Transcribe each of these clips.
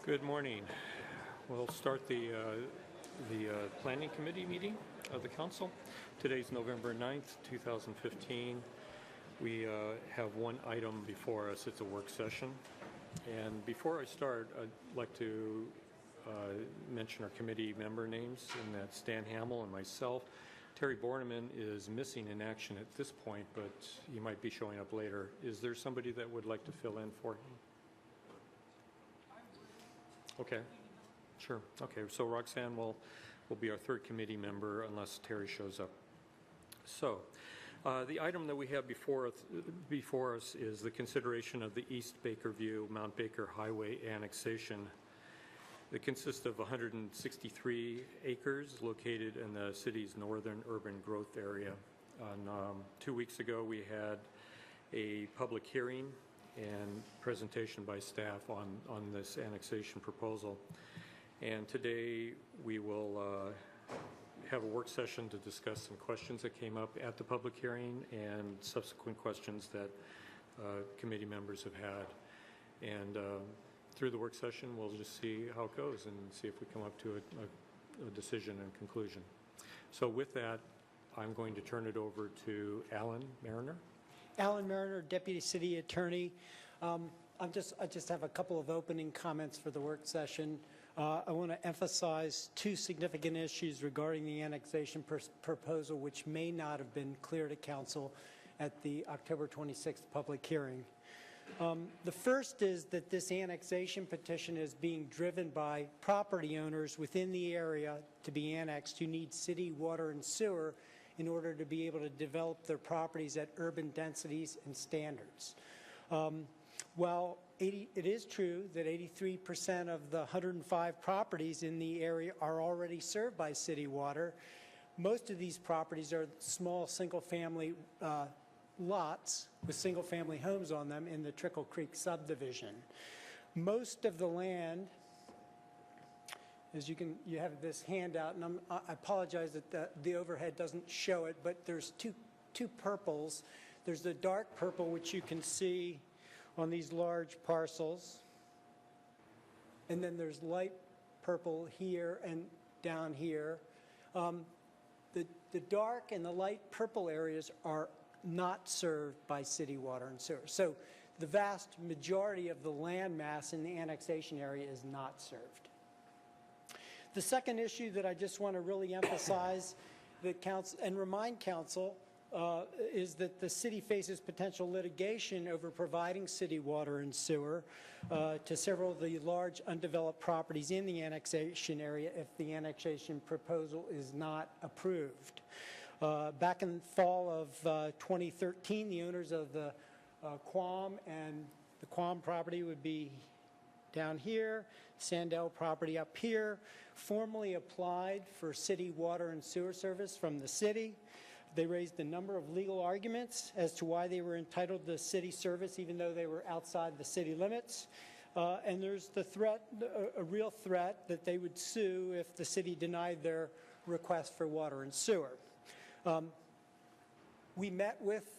Good morning. We'll start the Planning Committee meeting of the Council. Today's November 9th, 2015. We have one item before us. It's a work session. And before I start, I'd like to mention our committee member names, and that's Stan Hamill and myself. Terry Borneman is missing in action at this point, but he might be showing up later. Is there somebody that would like to fill in for him? Okay, sure. Okay, so Roxanne will be our third committee member unless Terry shows up. So, the item that we have before us is the consideration of the East Bakerview Mount Baker Highway annexation. It consists of 163 acres located in the city's northern urban growth area. 2 weeks ago, we had a public hearing and presentation by staff on this annexation proposal. And today we will have a work session to discuss some questions that came up at the public hearing and subsequent questions that committee members have had. And through the work session, we'll just see how it goes and see if we come up to a decision and conclusion. So with that, I'm going to turn it over to Alan Mariner. Alan Mariner, Deputy City Attorney. I just have a couple of opening comments for the work session. I want to emphasize two significant issues regarding the annexation proposal, which may not have been clear to Council at the October 26th public hearing. The first is that this annexation petition is being driven by property owners within the area to be annexed who need city water and sewer in order to be able to develop their properties at urban densities and standards. While it is true that 83% of the 105 properties in the area are already served by city water, most of these properties are small single-family lots with single-family homes on them in the Trickle Creek subdivision. Most of the land, as you have this handout, and I apologize that the overhead doesn't show it, but there's two purples. There's the dark purple, which you can see on these large parcels, and then there's light purple here and down here. The dark and the light purple areas are not served by city water and sewer. So the vast majority of the land mass in the annexation area is not served. The second issue that I just want to really emphasize that Council and remind Council is that the city faces potential litigation over providing city water and sewer to several of the large undeveloped properties in the annexation area if the annexation proposal is not approved. Back in the fall of 2013, the owners of the Quam and the Quam property would be down here, Sandell property up here, formally applied for city water and sewer service from the city. They raised a number of legal arguments as to why they were entitled to city service even though they were outside the city limits. And there's the threat, a real threat, that they would sue if the city denied their request for water and sewer.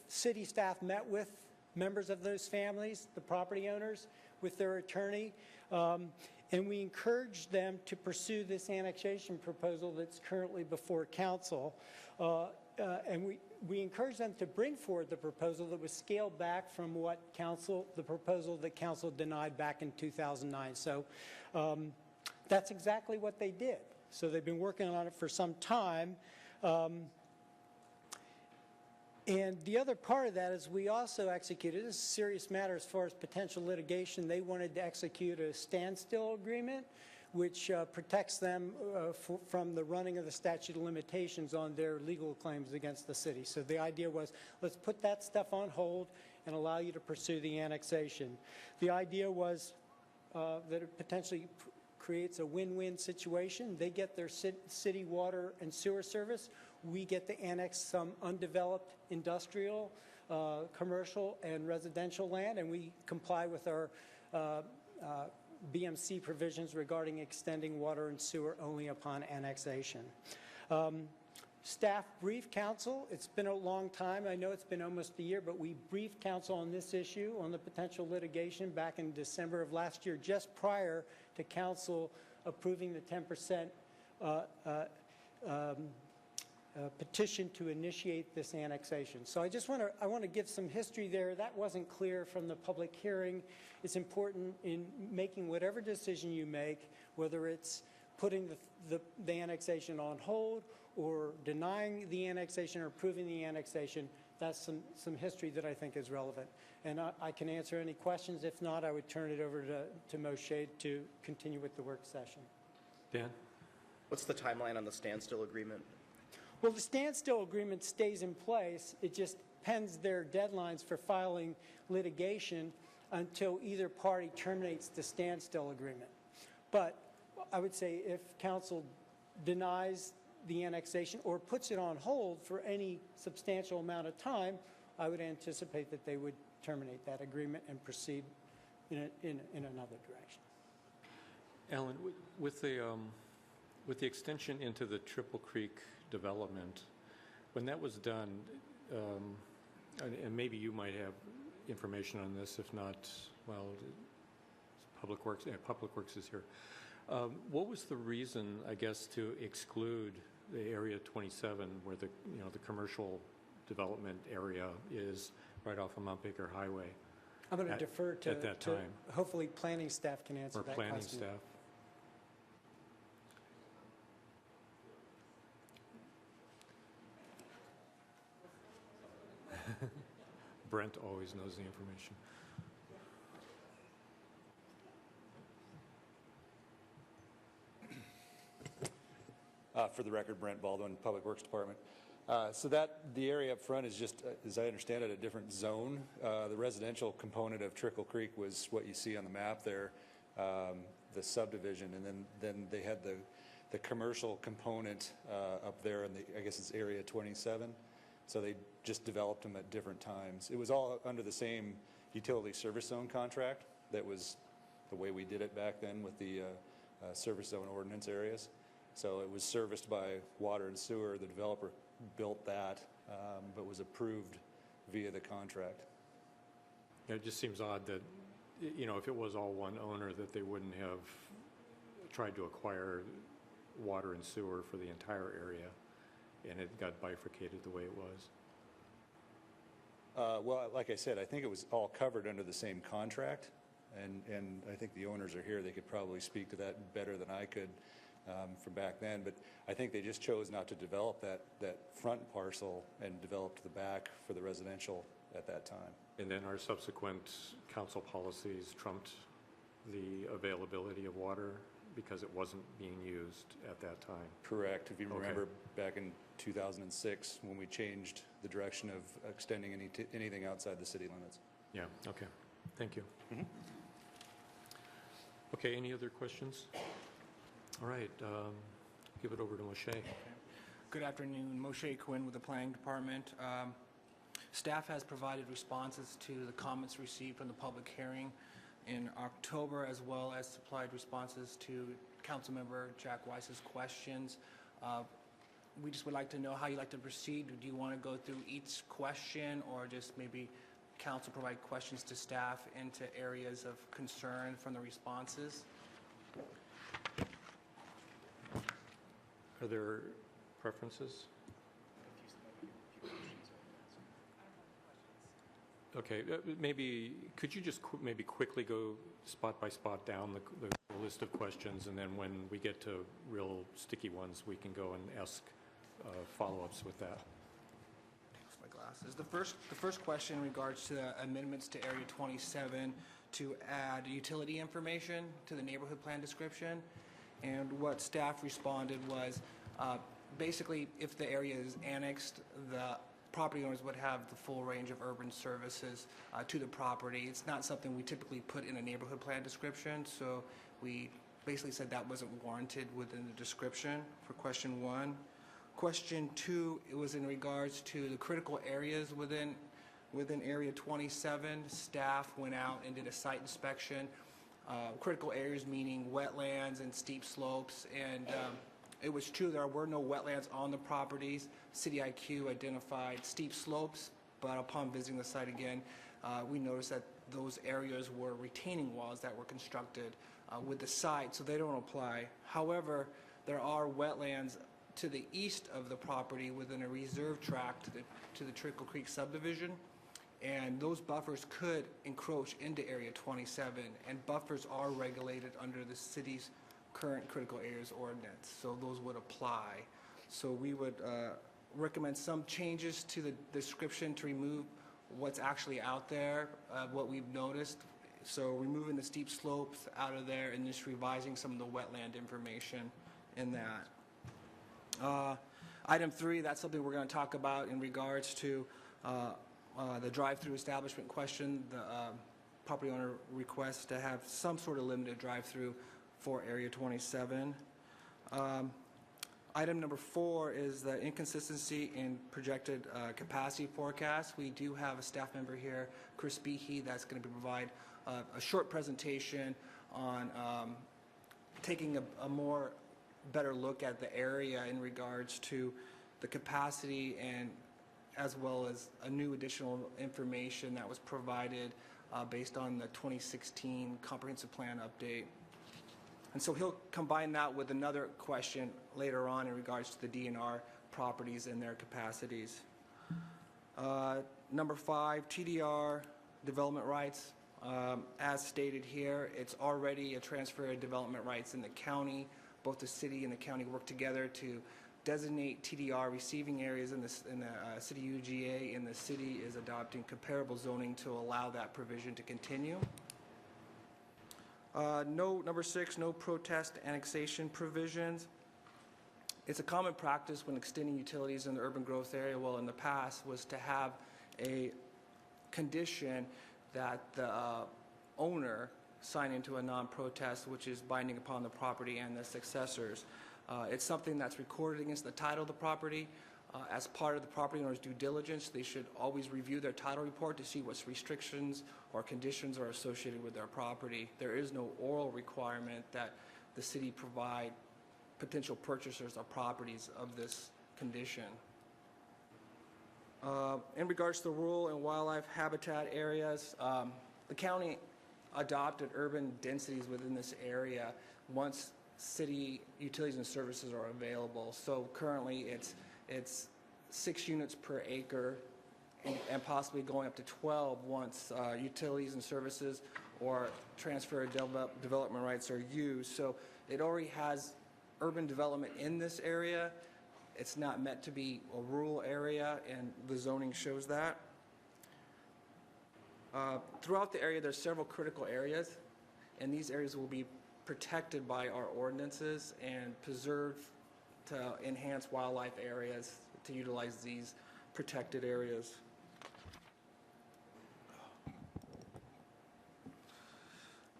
City staff met with members of those families, the property owners, with their attorney, and we encouraged them to pursue this annexation proposal that's currently before Council. And we encouraged them to bring forward the proposal that was scaled back from the proposal that Council denied back in 2009. So that's exactly what they did. So they've been working on it for some time. And the other part of that is we also executed, this is a serious matter as far as potential litigation, they wanted to execute a standstill agreement which protects them from the running of the statute of limitations on their legal claims against the city. So the idea was, let's put that stuff on hold and allow you to pursue the annexation. The idea was that it potentially creates a win-win situation. They get their city water and sewer service. We get to annex some undeveloped industrial, commercial, and residential land, and we comply with our BMC provisions regarding extending water and sewer only upon annexation. Staff briefed council. It's been a long time. I know it's been almost a year, but we briefed council on this issue, on the potential litigation, back in December of last year, just prior to council approving the 10% petition to initiate this annexation. So I want to give some history there. That wasn't clear from the public hearing. It's important in making whatever decision you make, whether it's putting the annexation on hold or denying the annexation or approving the annexation. That's some history that I think is relevant. And I can answer any questions. If not, I would turn it over to Moshe to continue with the work session. Dan? What's the timeline on the standstill agreement? Well, the standstill agreement stays in place. It just pends their deadlines for filing litigation until either party terminates the standstill agreement. But I would say if council denies the annexation or puts it on hold for any substantial amount of time, I would anticipate that they would terminate that agreement and proceed in another direction. Alan, with the extension into the Triple Creek development, when that was done, and maybe you might have information on this, if not, well, Public Works is here. What was the reason, I guess, to exclude the Area 27, where the commercial development area is right off of Mount Baker Highway? I'm going to defer to, at that time. Hopefully planning staff can answer that question. Or planning staff. Brent always knows the information. For the record, Brent Baldwin, Public Works Department. So the area up front is just, as I understand it, a different zone. The residential component of Trickle Creek was what you see on the map there, the subdivision, and then they had the commercial component up there in I guess it's Area 27. So they just developed them at different times. It was all under the same utility service zone contract. That was the way we did it back then with the service zone ordinance areas. So it was serviced by water and sewer. The developer built that, but was approved via the contract. It just seems odd that, if it was all one owner, that they wouldn't have tried to acquire water and sewer for the entire area, and it got bifurcated the way it was. Well, like I said, I think it was all covered under the same contract, and I think the owners are here. They could probably speak to that better than I could from back then. But I think they just chose not to develop that front parcel and developed the back for the residential at that time. And then our subsequent council policies trumped the availability of water because it wasn't being used at that time. Correct. If you remember back in 2006 when we changed the direction of extending anything outside the city limits. Yeah, okay. Thank you. Mm-hmm. Okay, any other questions? All right, give it over to Moshe. Good afternoon, Moshe Quinn with the Planning Department. Staff has provided responses to the comments received from the public hearing in October, as well as supplied responses to Councilmember Jack Weiss's questions. We just would like to know how you'd like to proceed. Do you want to go through each question, or just maybe council provide questions to staff into areas of concern from the responses? Are there preferences? Okay, maybe, could you just maybe quickly go spot by spot down the list of questions, and then when we get to real sticky ones, we can go and ask follow-ups with that. My glasses. The first question in regards to the amendments to Area 27 to add utility information to the neighborhood plan description. And what staff responded was, basically, if the area is annexed, the property owners would have the full range of urban services to the property. It's not something we typically put in a neighborhood plan description, so we basically said that wasn't warranted within the description for question one. Question two, it was in regards to the critical areas within Area 27. Staff went out and did a site inspection. Critical areas meaning wetlands and steep slopes, and It was true there were no wetlands on the properties. City IQ identified steep slopes, but upon visiting the site again, we noticed that those areas were retaining walls that were constructed with the site, so they don't apply. However, there are wetlands to the east of the property within a reserve tract to the Trickle Creek subdivision, and those buffers could encroach into Area 27, and buffers are regulated under the city's current critical areas ordinance, so those would apply. So we would recommend some changes to the description to remove what's actually out there, what we've noticed. So removing the steep slopes out of there and just revising some of the wetland information in that. Item 3, that's something we're going to talk about in regards to the drive-through establishment question. The property owner requests to have some sort of limited drive-through for Area 27. Item number 4 is the inconsistency in projected capacity forecast. We do have a staff member here, Chris Behe, that's going to provide a short presentation on taking a more better look at the area in regards to the capacity, and as well as a new additional information that was provided based on the 2016 comprehensive plan update. And so he'll combine that with another question later on in regards to the DNR properties and their capacities. Number 5, TDR development rights. As stated here, it's already a transfer of development rights in the county. Both the city and the county work together to designate TDR receiving areas in the city UGA, and the city is adopting comparable zoning to allow that provision to continue. Number 6, no protest annexation provisions. It's a common practice when extending utilities in the urban growth area, well, in the past, was to have a condition that the owner sign into a non-protest, which is binding upon the property and the successors. It's something that's recorded against the title of the property. As part of the property owner's due diligence, they should always review their title report to see what restrictions or conditions are associated with their property. There is no oral requirement that the city provide potential purchasers of properties of this condition. In regards to the rural and wildlife habitat areas, the county adopted urban densities within this area once city utilities and services are available. So currently it's 6 units per acre, and possibly going up to 12 once utilities and services or transfer of development rights are used. So it already has urban development in this area. It's not meant to be a rural area, and the zoning shows that. Throughout the area, there's several critical areas, and these areas will be protected by our ordinances and preserved to enhance wildlife areas, to utilize these protected areas.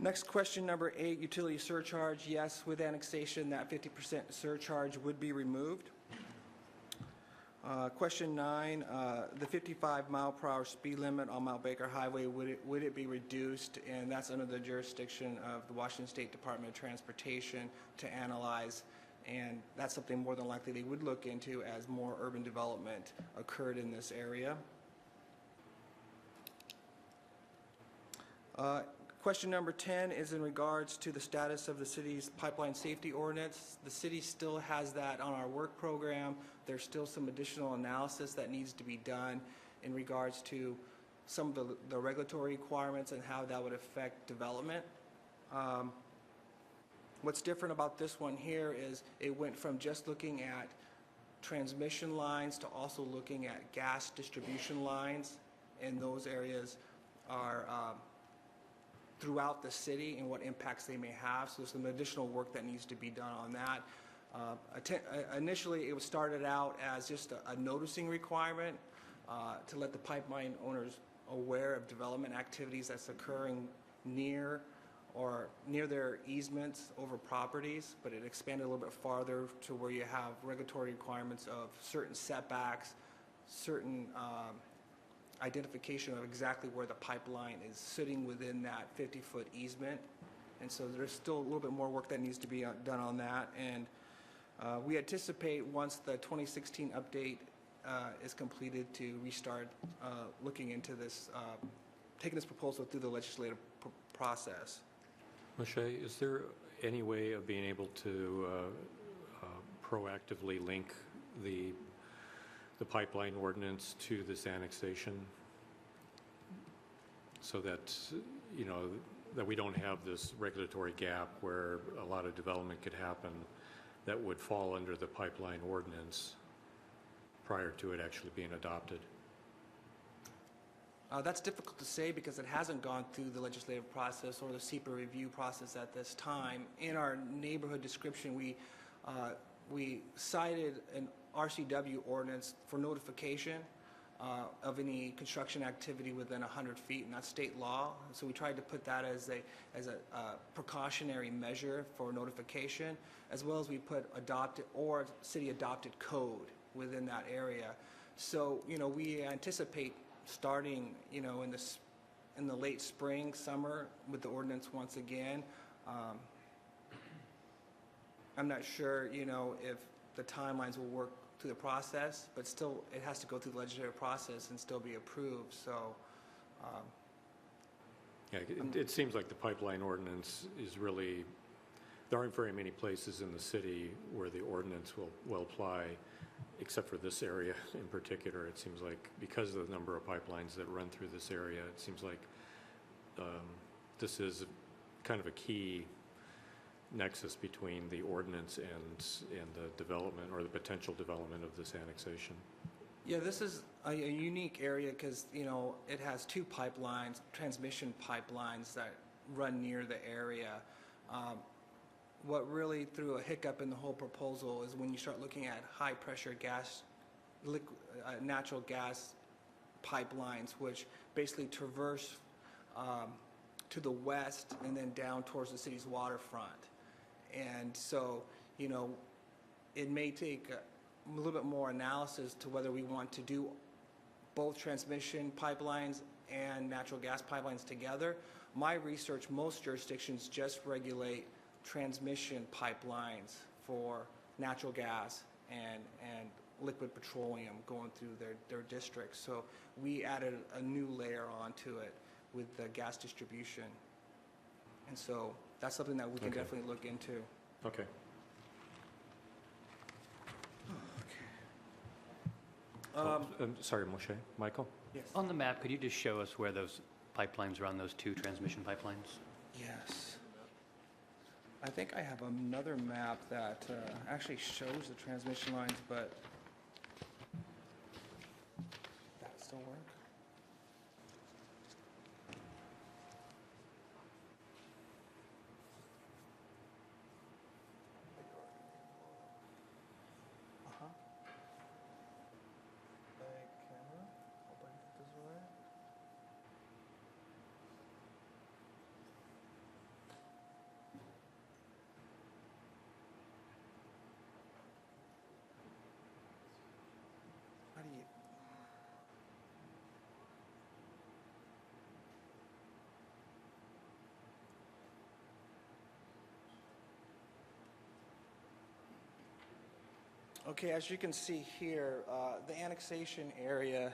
Next question, number 8, utility surcharge. Yes, with annexation, that 50% surcharge would be removed. Question 9, the 55-mile-per-hour speed limit on Mount Baker Highway, would it be reduced? And that's under the jurisdiction of the Washington State Department of Transportation to analyze, and that's something more than likely they would look into as more urban development occurred in this area. Question number 10 is in regards to the status of the city's pipeline safety ordinance. The city still has that on our work program. There's still some additional analysis that needs to be done in regards to some of the regulatory requirements and how that would affect development. What's different about this one here is it went from just looking at transmission lines to also looking at gas distribution lines, and those areas are throughout the city and what impacts they may have. So there's some additional work that needs to be done on that. Initially, it was started out as just a noticing requirement to let the pipeline owners aware of development activities that's occurring near their easements over properties, but it expanded a little bit farther to where you have regulatory requirements of certain setbacks, certain identification of exactly where the pipeline is sitting within that 50-foot easement. And so there's still a little bit more work that needs to be done on that. And We anticipate once the 2016 update is completed to restart looking into this, taking this proposal through the legislative process. Moshe, is there any way of being able to proactively link the pipeline ordinance to this annexation so that, you know, that we don't have this regulatory gap where a lot of development could happen that would fall under the pipeline ordinance prior to it actually being adopted? That's difficult to say because it hasn't gone through the legislative process or the SEPA review process at this time. In our neighborhood description, we cited an RCW ordinance for notification of any construction activity within 100 feet, and that's state law. So we tried to put that as a precautionary measure for notification, as well as we put adopted or city adopted code within that area. So, you know, we anticipate starting, you know, in the late spring, summer with the ordinance once again. I'm not sure, you know, if the timelines will work through the process, but still it has to go through the legislative process and still be approved. So, Yeah, it seems like the pipeline ordinance is really, there aren't very many places in the city where the ordinance will apply, except for this area in particular. It seems like because of the number of pipelines that run through this area, it seems like this is kind of a key nexus between the ordinance and the development or the potential development of this annexation. yeah, this is a unique area because, you know, it has two pipelines, transmission pipelines that run near the area. What really threw a hiccup in the whole proposal is when you start looking at high-pressure gas, natural gas pipelines, which basically traverse to the west and then down towards the city's waterfront. And so, you know, it may take a little bit more analysis to whether we want to do both transmission pipelines and natural gas pipelines together. My research, most jurisdictions just regulate transmission pipelines for natural gas and liquid petroleum going through their districts. So we added a new layer onto it with the gas distribution. And so that's something that we can Okay. definitely look into. Okay. Sorry, Moshe. Michael? Yes. On the map, could you just show us where those pipelines are on those two transmission pipelines? Yes. I think I have another map that actually shows the transmission lines, but that still work? Uh-huh. Back camera. Hope I get this right. How do you? Okay, as you can see here, the annexation area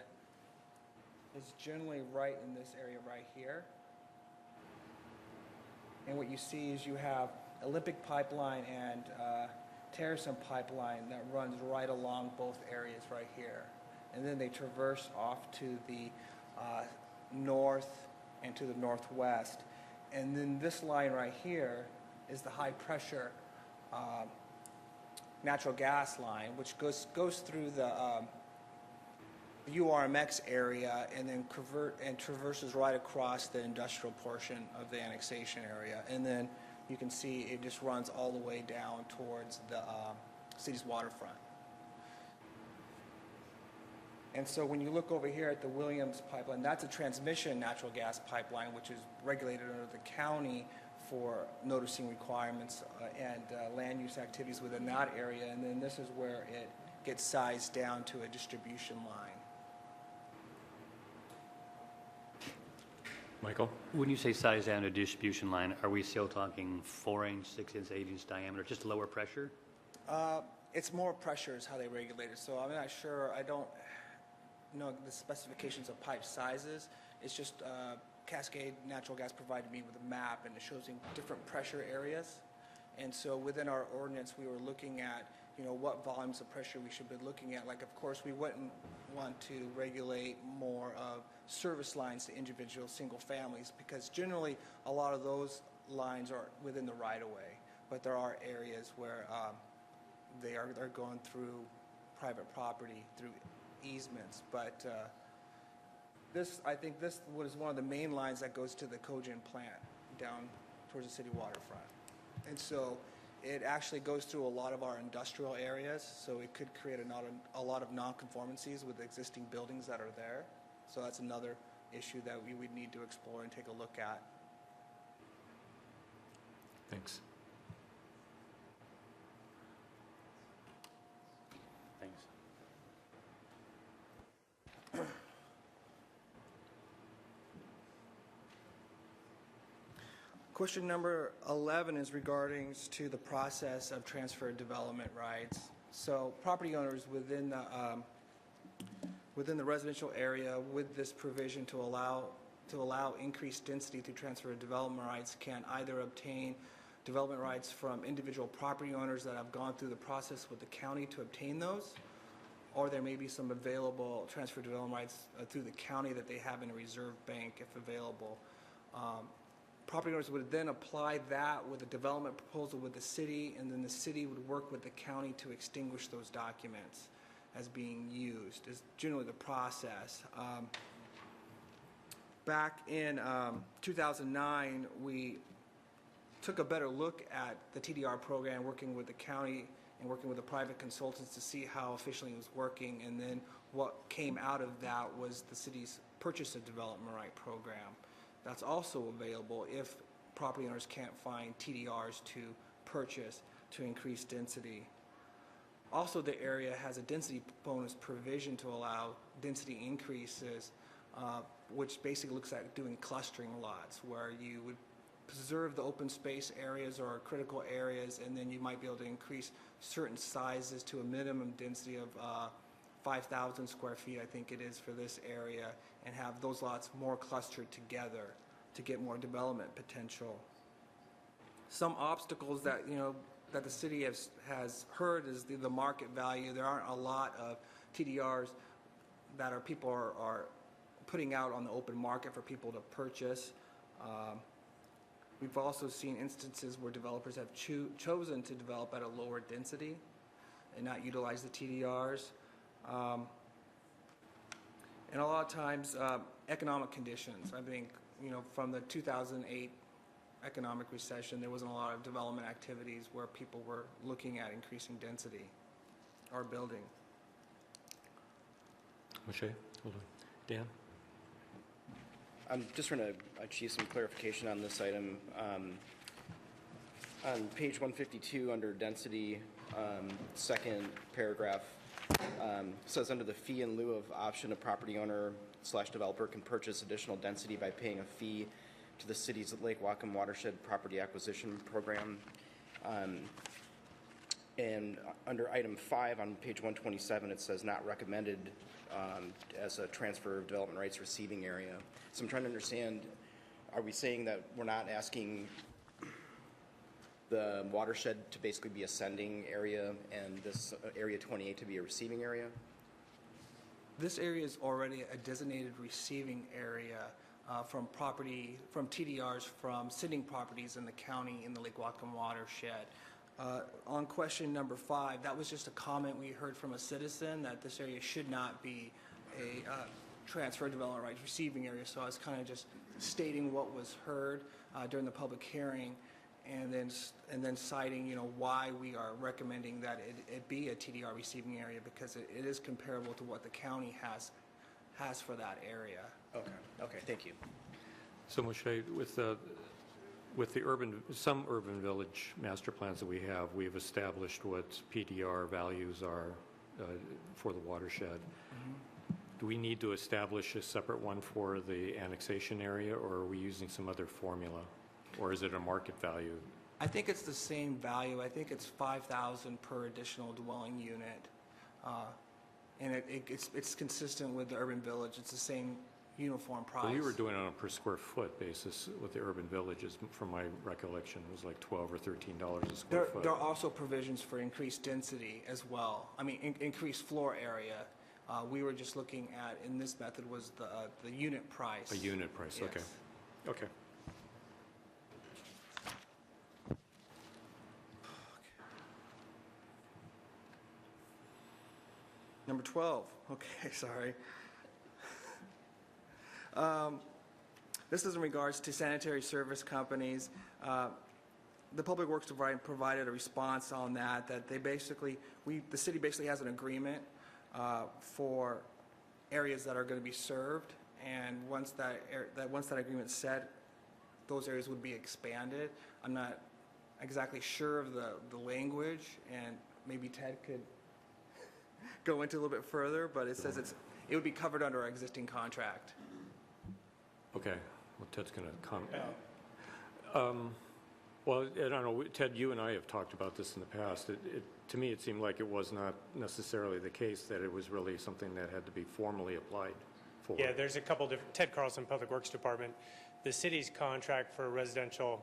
is generally right in this area right here. And what you see is you have Olympic Pipeline and Terracin Pipeline that runs right along both areas right here. And then they traverse off to the north and to the northwest. And then this line right here is the high pressure natural gas line, which goes through the URMX area and then traverses right across the industrial portion of the annexation area. And then you can see it just runs all the way down towards the city's waterfront. And so when you look over here at the Williams pipeline, that's a transmission natural gas pipeline, which is regulated under the county for noticing requirements and land use activities within that area. And then this is where it gets sized down to a distribution line. Michael? When you say size down a distribution line, are we still talking 4-inch, 6-inch, 8-inch diameter, just lower pressure? It's more pressure is how they regulate it, so I'm not sure, I don't know the specifications of pipe sizes. It's just Cascade Natural Gas provided me with a map, and it shows in different pressure areas. And so within our ordinance, we were looking at, what volumes of pressure we should be looking at. Like, of course, we wouldn't want to regulate more of service lines to individual single families, because generally a lot of those lines are within the right-of-way. But there are areas where they're going through private property, through easements. But I think this was one of the main lines that goes to the cogen plant down towards the city waterfront. And so it actually goes through a lot of our industrial areas, so it could create a lot of nonconformancies with the existing buildings that are there. So that's another issue that we would need to explore and take a look at. Thanks. Thanks. Question number 11 is regarding to the process of transfer of development rights. So property owners within the residential area with this provision to allow increased density through transfer of development rights can either obtain development rights from individual property owners that have gone through the process with the county to obtain those, or there may be some available transfer of development rights through the county that they have in a reserve bank if available. Property owners would then apply that with a development proposal with the city, and then the city would work with the county to extinguish those documents as being used, is generally the process. Back in 2009, we took a better look at the TDR program, working with the county and working with the private consultants to see how efficiently it was working, and then what came out of that was the city's purchase of development right program. That's also available if property owners can't find TDRs to purchase to increase density. Also, the area has a density bonus provision to allow density increases, which basically looks at doing clustering lots, where you would preserve the open space areas or critical areas, and then you might be able to increase certain sizes to a minimum density of 5,000 square feet, I think it is, for this area, and have those lots more clustered together to get more development potential. Some obstacles that, that the city has heard is the market value. There aren't a lot of TDRs that people are putting out on the open market for people to purchase. We've also seen instances where developers have chosen to develop at a lower density and not utilize the TDRs. And a lot of times, economic conditions. I think, from the 2008 economic recession, there wasn't a lot of development activities where people were looking at increasing density or building. Moshe, hold on. Dan? I'm just trying to achieve some clarification on this item. On page 152, under density, second paragraph, says under the fee in lieu of option, a property owner / developer can purchase additional density by paying a fee to the city's Lake Whatcom Watershed Property Acquisition Program. And under item 5 on page 127, it says not recommended as a transfer of development rights receiving area. So I'm trying to understand, are we saying that we're not asking the watershed to basically be a sending area and this area 28 to be a receiving area? This area is already a designated receiving area from TDRs from sitting properties in the county in the Lake Whatcom watershed. On question number 5, that was just a comment we heard from a citizen that this area should not be a transfer development rights receiving area. So I was kind of just stating what was heard during the public hearing, and then citing why we are recommending that it be a TDR receiving area, because it is comparable to what the county has for that area. Okay, thank you. So Moshe, with some urban village master plans that we have, we've established what PDR values are for the watershed. Mm-hmm. Do we need to establish a separate one for the annexation area, or are we using some other formula? Or is it a market value? I think it's the same value. I think it's 5,000 per additional dwelling unit. And it's consistent with the urban village. It's the same uniform price. But we were doing it on a per square foot basis with the urban villages, from my recollection. It was like $12 or $13 a square foot. There are also provisions for increased density as well. I mean, increased floor area. We were just looking at, in this method, was the unit price. A unit price, Yes. okay. Okay. Number 12. Okay, sorry. This is in regards to sanitary service companies. The Public Works Department provided a response on that they basically, the city basically has an agreement for areas that are going to be served, and once that agreement's set, those areas would be expanded. I'm not exactly sure of the language, and maybe Ted could go into a little bit further, but it says it would be covered under our existing contract. Okay. Well, Ted's going to comment. Well, I don't know, Ted, you and I have talked about this in the past. To me, it seemed like it was not necessarily the case, that it was really something that had to be formally applied for. Yeah, there's a couple different, Ted Carlson, Public Works Department. The city's contract for residential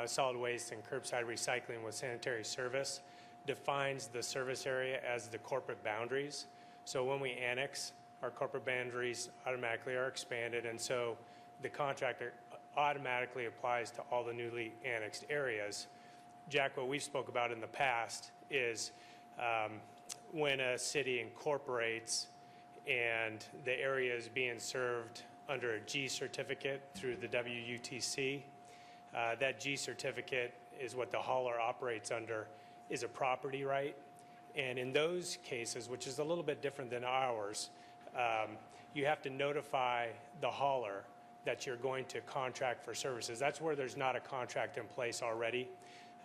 solid waste and curbside recycling with sanitary service defines the service area as the corporate boundaries. So when we annex, our corporate boundaries automatically are expanded, and so the contractor automatically applies to all the newly annexed areas. Jack, what we spoke about in the past is when a city incorporates and the area is being served under a G certificate through the WUTC, that G certificate is what the hauler operates under, is a property right. And in those cases, which is a little bit different than ours, you have to notify the hauler that you're going to contract for services. That's where there's not a contract in place already.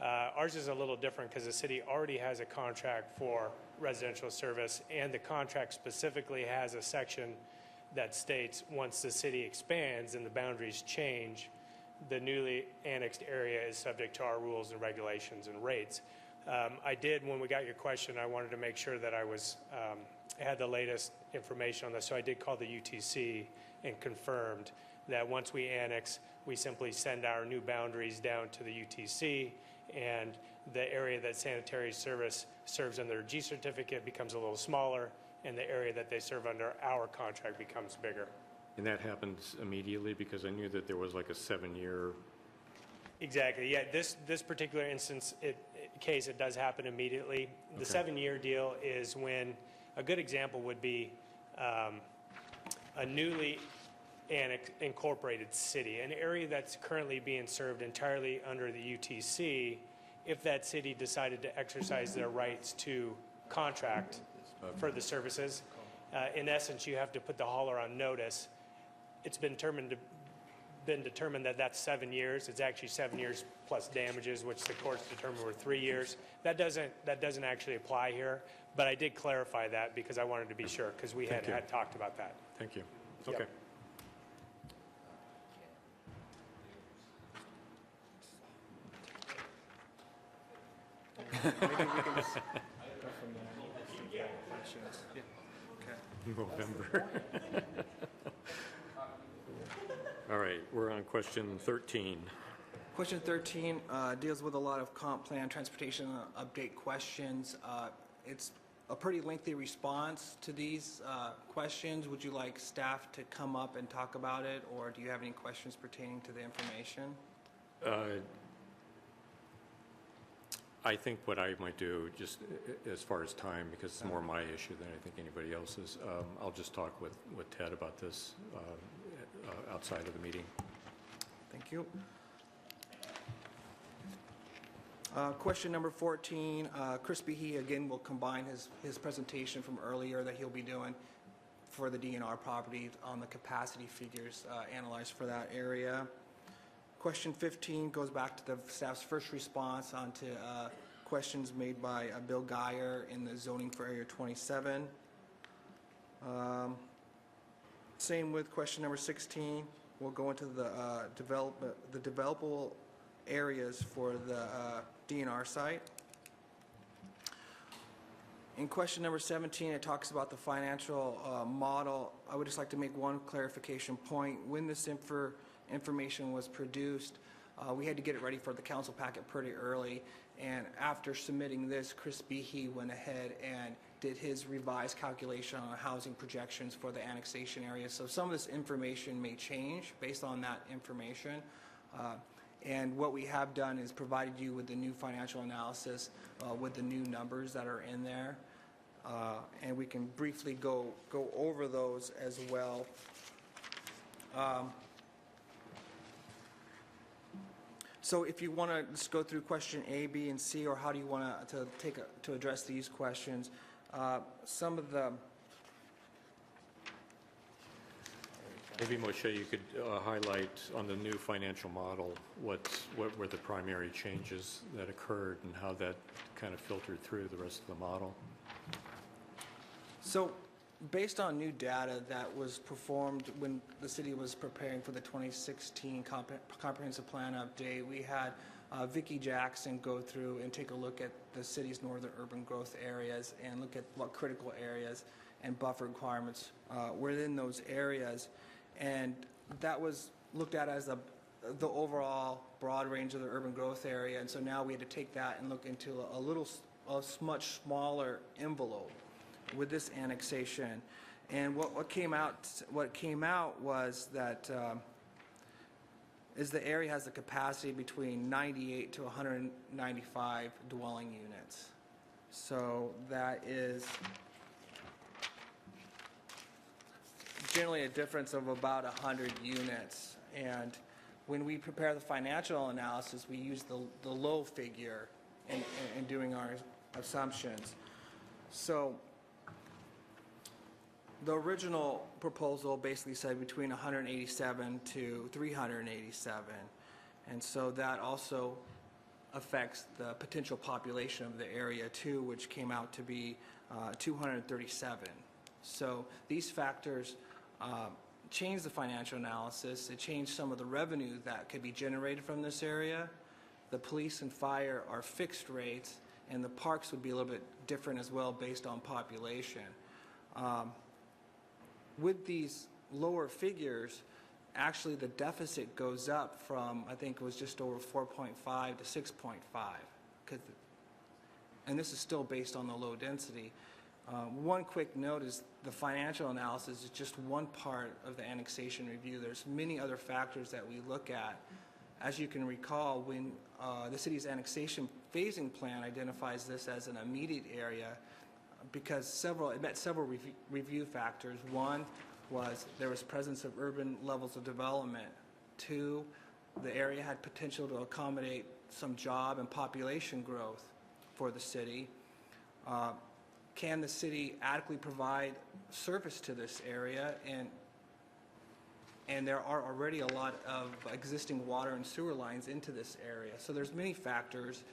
Ours is a little different because the city already has a contract for residential service, and the contract specifically has a section that states once the city expands and the boundaries change, the newly annexed area is subject to our rules and regulations and rates. I did, when we got your question, I wanted to make sure that I had the latest information on this, so I did call the UTC and confirmed that once we annex, we simply send our new boundaries down to the UTC, and the area that sanitary service serves under a G certificate becomes a little smaller, and the area that they serve under our contract becomes bigger. And that happens immediately, because I knew that there was like a 7-year. Exactly. Yeah. This particular case, it does happen immediately. The Okay. 7-year deal is when a good example would be a newly incorporated city, an area that's currently being served entirely under the UTC. If that city decided to exercise their rights to contract for the services, in essence, you have to put the hauler on notice. It's been determined that that's 7 years. It's actually 7 years plus damages, which the courts determined were 3 years. That doesn't actually apply here, but I did clarify that because I wanted to be sure, because we had talked about that. Thank you. Yep. Okay. Maybe we can just go from there. Questions? Yeah. Okay. November. All right, we're on question 13. Question 13 deals with a lot of comp plan transportation update questions. It's a pretty lengthy response to these questions. Would you like staff to come up and talk about it, or do you have any questions pertaining to the information? I think what I might do, just as far as time, because it's more my issue than I think anybody else's, I'll just talk with Ted about this outside of the meeting. Thank you. Question number 14, Chris Behe again will combine his presentation from earlier that he'll be doing for the DNR property on the capacity figures analyzed for that area. Question 15 goes back to the staff's first response onto questions made by Bill Geyer in the zoning for Area 27. Same with question number 16. We'll go into the developable areas for the DNR site. In question number 17, it talks about the financial model. I would just like to make one clarification point. When this information was produced, we had to get it ready for the council packet pretty early, and after submitting this, Chris Behe went ahead and did his revised calculation on housing projections for the annexation area. So some of this information may change based on that information. And what we have done is provided you with the new financial analysis with the new numbers that are in there. And we can briefly go over those as well. So if you want to just go through question A, B, and C, or how do you want to address these questions? Some of the Maybe, Moshe, you could highlight on the new financial model what were the primary changes that occurred and how that kind of filtered through the rest of the model. So, based on new data that was performed when the city was preparing for the 2016 comprehensive plan update, we had Vicki Jackson go through and take a look at the city's northern urban growth areas and look at what critical areas and buffer requirements were in those areas. And that was looked at as the overall broad range of the urban growth area. And so now we had to take that and look into a much smaller envelope with this annexation. And what came out was that is the area has the capacity between 98 to 195 dwelling units. So that is generally a difference of about 100 units. And when we prepare the financial analysis, we use the low figure in doing our assumptions. So the original proposal basically said between 187 to 387. And so that also affects the potential population of the area too, which came out to be 237. So these factors changed the financial analysis. It changed some of the revenue that could be generated from this area. The police and fire are fixed rates, and the parks would be a little bit different as well based on population. With these lower figures, actually the deficit goes up from, I think it was just over 4.5 to 6.5. And this is still based on the low density. One quick note is the financial analysis is just one part of the annexation review. There's many other factors that we look at. As you can recall, when the city's annexation phasing plan identifies this as an immediate area, because it met several review factors. One was there was presence of urban levels of development. Two, the area had potential to accommodate some job and population growth for the city. Can the city adequately provide service to this area? And there are already a lot of existing water and sewer lines into this area. So there's many factors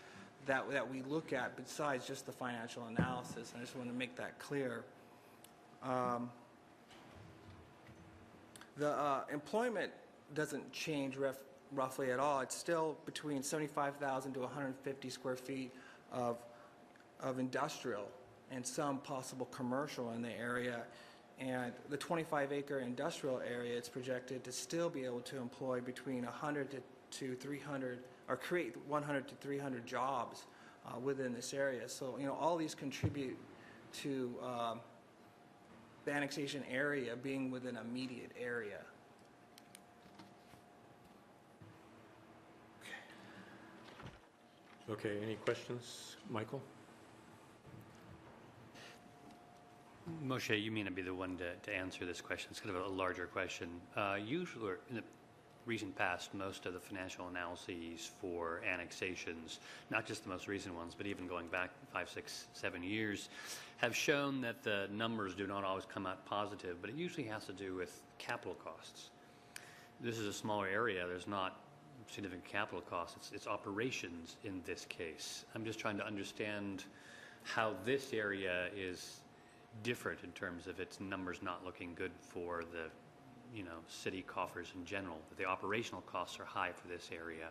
that we look at besides just the financial analysis. And I just want to make that clear. The employment doesn't change roughly at all. It's still between 75,000 to 150 square feet of industrial and some possible commercial in the area. And the 25-acre industrial area, it's projected to still be able to employ between 100 to 300, or create 100 to 300 jobs within this area. So, all these contribute to the annexation area being within an immediate area. Okay, any questions? Michael? Moshe, you may not be the one to answer this question. It's kind of a larger question. Usually, in the recent past, most of the financial analyses for annexations, not just the most recent ones, but even going back 5, 6, 7 years, have shown that the numbers do not always come out positive, but it usually has to do with capital costs. This is a smaller area. There's not significant capital costs. It's operations in this case. I'm just trying to understand how this area is different in terms of its numbers not looking good for the city coffers in general. The operational costs are high for this area.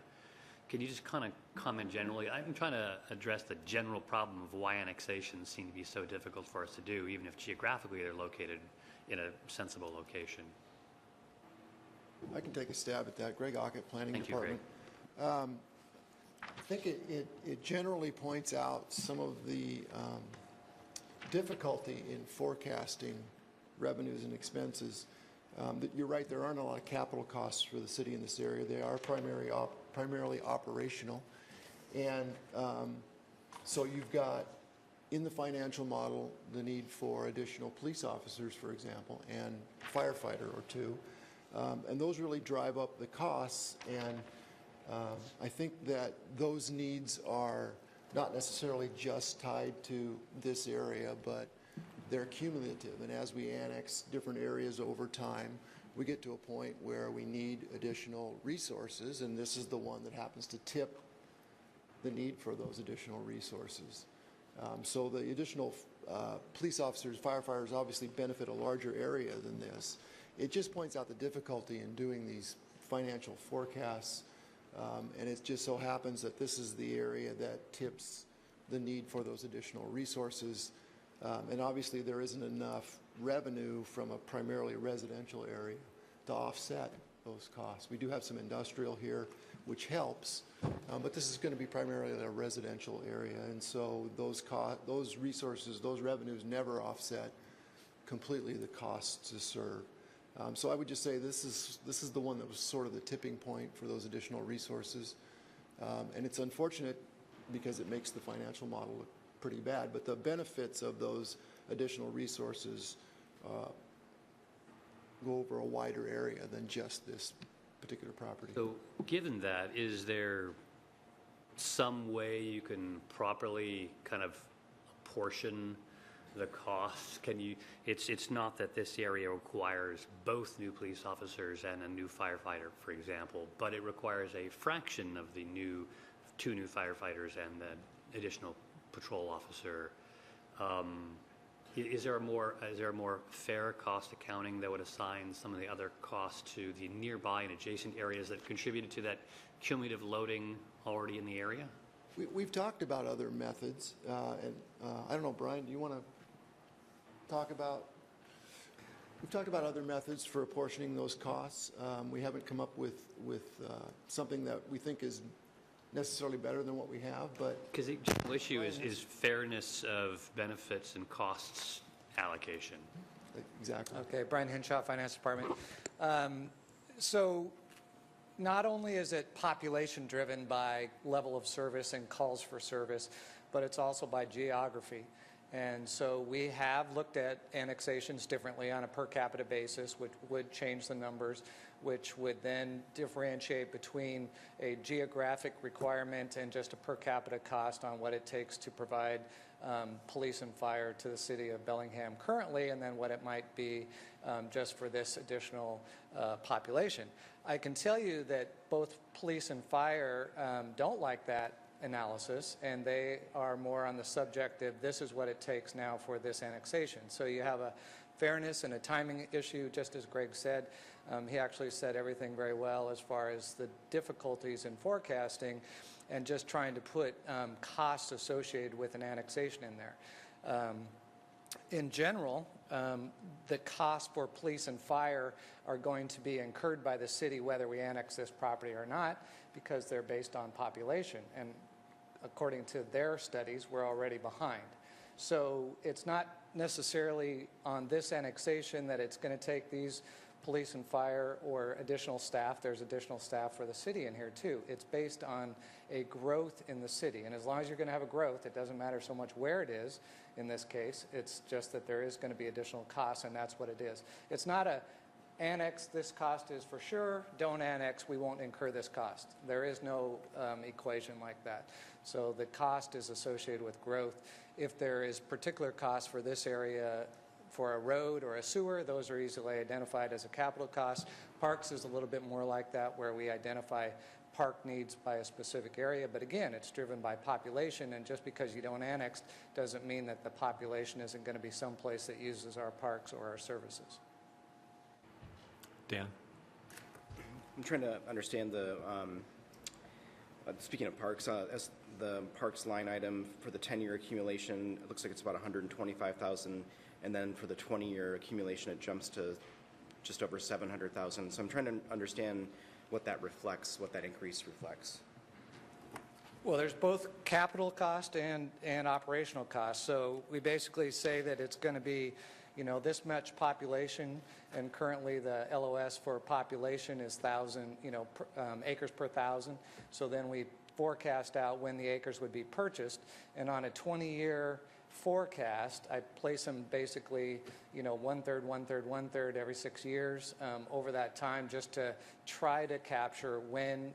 Can you just kind of comment generally? I'm trying to address the general problem of why annexations seem to be so difficult for us to do, even if geographically they're located in a sensible location. I can take a stab at that. Greg Ockett, Planning Thank you, Greg. Department. I think it generally points out some of the difficulty in forecasting revenues and expenses. That you're right, there aren't a lot of capital costs for the city in this area. They are primarily operational. And so you've got, in the financial model, the need for additional police officers, for example, and firefighter or two. And those really drive up the costs. And I think that those needs are not necessarily just tied to this area, but they're cumulative. And as we annex different areas over time, we get to a point where we need additional resources, and this is the one that happens to tip the need for those additional resources. So the additional police officers, firefighters obviously benefit a larger area than this. It just points out the difficulty in doing these financial forecasts, and it just so happens that this is the area that tips the need for those additional resources. And obviously there isn't enough revenue from a primarily residential area to offset those costs. We do have some industrial here, which helps, but this is going to be primarily a residential area, and so those resources, those revenues never offset completely the costs to serve. So I would just say this is the one that was sort of the tipping point for those additional resources, and it's unfortunate because it makes the financial model look pretty bad, but the benefits of those additional resources go over a wider area than just this particular property. So given that, is there some way you can properly kind of apportion the costs? Can you, it's not that this area requires both new police officers and a new firefighter, for example, but it requires a fraction of the two new firefighters and the additional patrol officer. Is there a more fair cost accounting that would assign some of the other costs to the nearby and adjacent areas that contributed to that cumulative loading already in the area? We've talked about other methods, and I don't know, Brian, do you want to talk about? We've talked about other methods for apportioning those costs. We haven't come up with something that we think is necessarily better than what we have, but because the general issue is fairness of benefits and costs allocation. exactly. Okay, Brian Henshaw, Finance Department. So not only is it population driven by level of service and calls for service, but it's also by geography. And so we have looked at annexations differently on a per capita basis, which would change the numbers, which would then differentiate between a geographic requirement and just a per capita cost on what it takes to provide police and fire to the city of Bellingham currently, and then what it might be just for this additional population. I can tell you that both police and fire don't like that analysis, and they are more on the subjective, this is what it takes now for this annexation. So you have a fairness and a timing issue, just as Greg said. He actually said everything very well as far as the difficulties in forecasting and just trying to put costs associated with an annexation in there. In general, the costs for police and fire are going to be incurred by the city whether we annex this property or not, because they're based on population. And according to their studies, we're already behind. So it's not necessarily on this annexation that it's going to take these police and fire or additional staff. There's additional staff for the city in here too. It's based on a growth in the city. And as long as you're going to have a growth, it doesn't matter so much where it is in this case. It's just that there is going to be additional costs, and that's what it is. It's not a annex, this cost is for sure. Don't annex, we won't incur this cost. There is no equation like that. So the cost is associated with growth. If there is particular cost for this area for a road or a sewer, those are easily identified as a capital cost. Parks is a little bit more like that, where we identify park needs by a specific area. But again, it's driven by population, and just because you don't annex doesn't mean that the population isn't going to be someplace that uses our parks or our services. Dan? I'm trying to understand Speaking of parks, as the parks line item for the 10-year accumulation, it looks like it's about 125,000, and then for the 20-year accumulation, it jumps to just over 700,000. So I'm trying to understand what that reflects, what that increase reflects. Well, there's both capital cost and operational cost. So we basically say that it's going to be, this much population, and currently the LOS for population is 1,000, acres per 1,000. So then we forecast out when the acres would be purchased, and on a 20-year forecast, I place them basically, 1/3, 1/3, 1/3 every 6 years over that time, just to try to capture when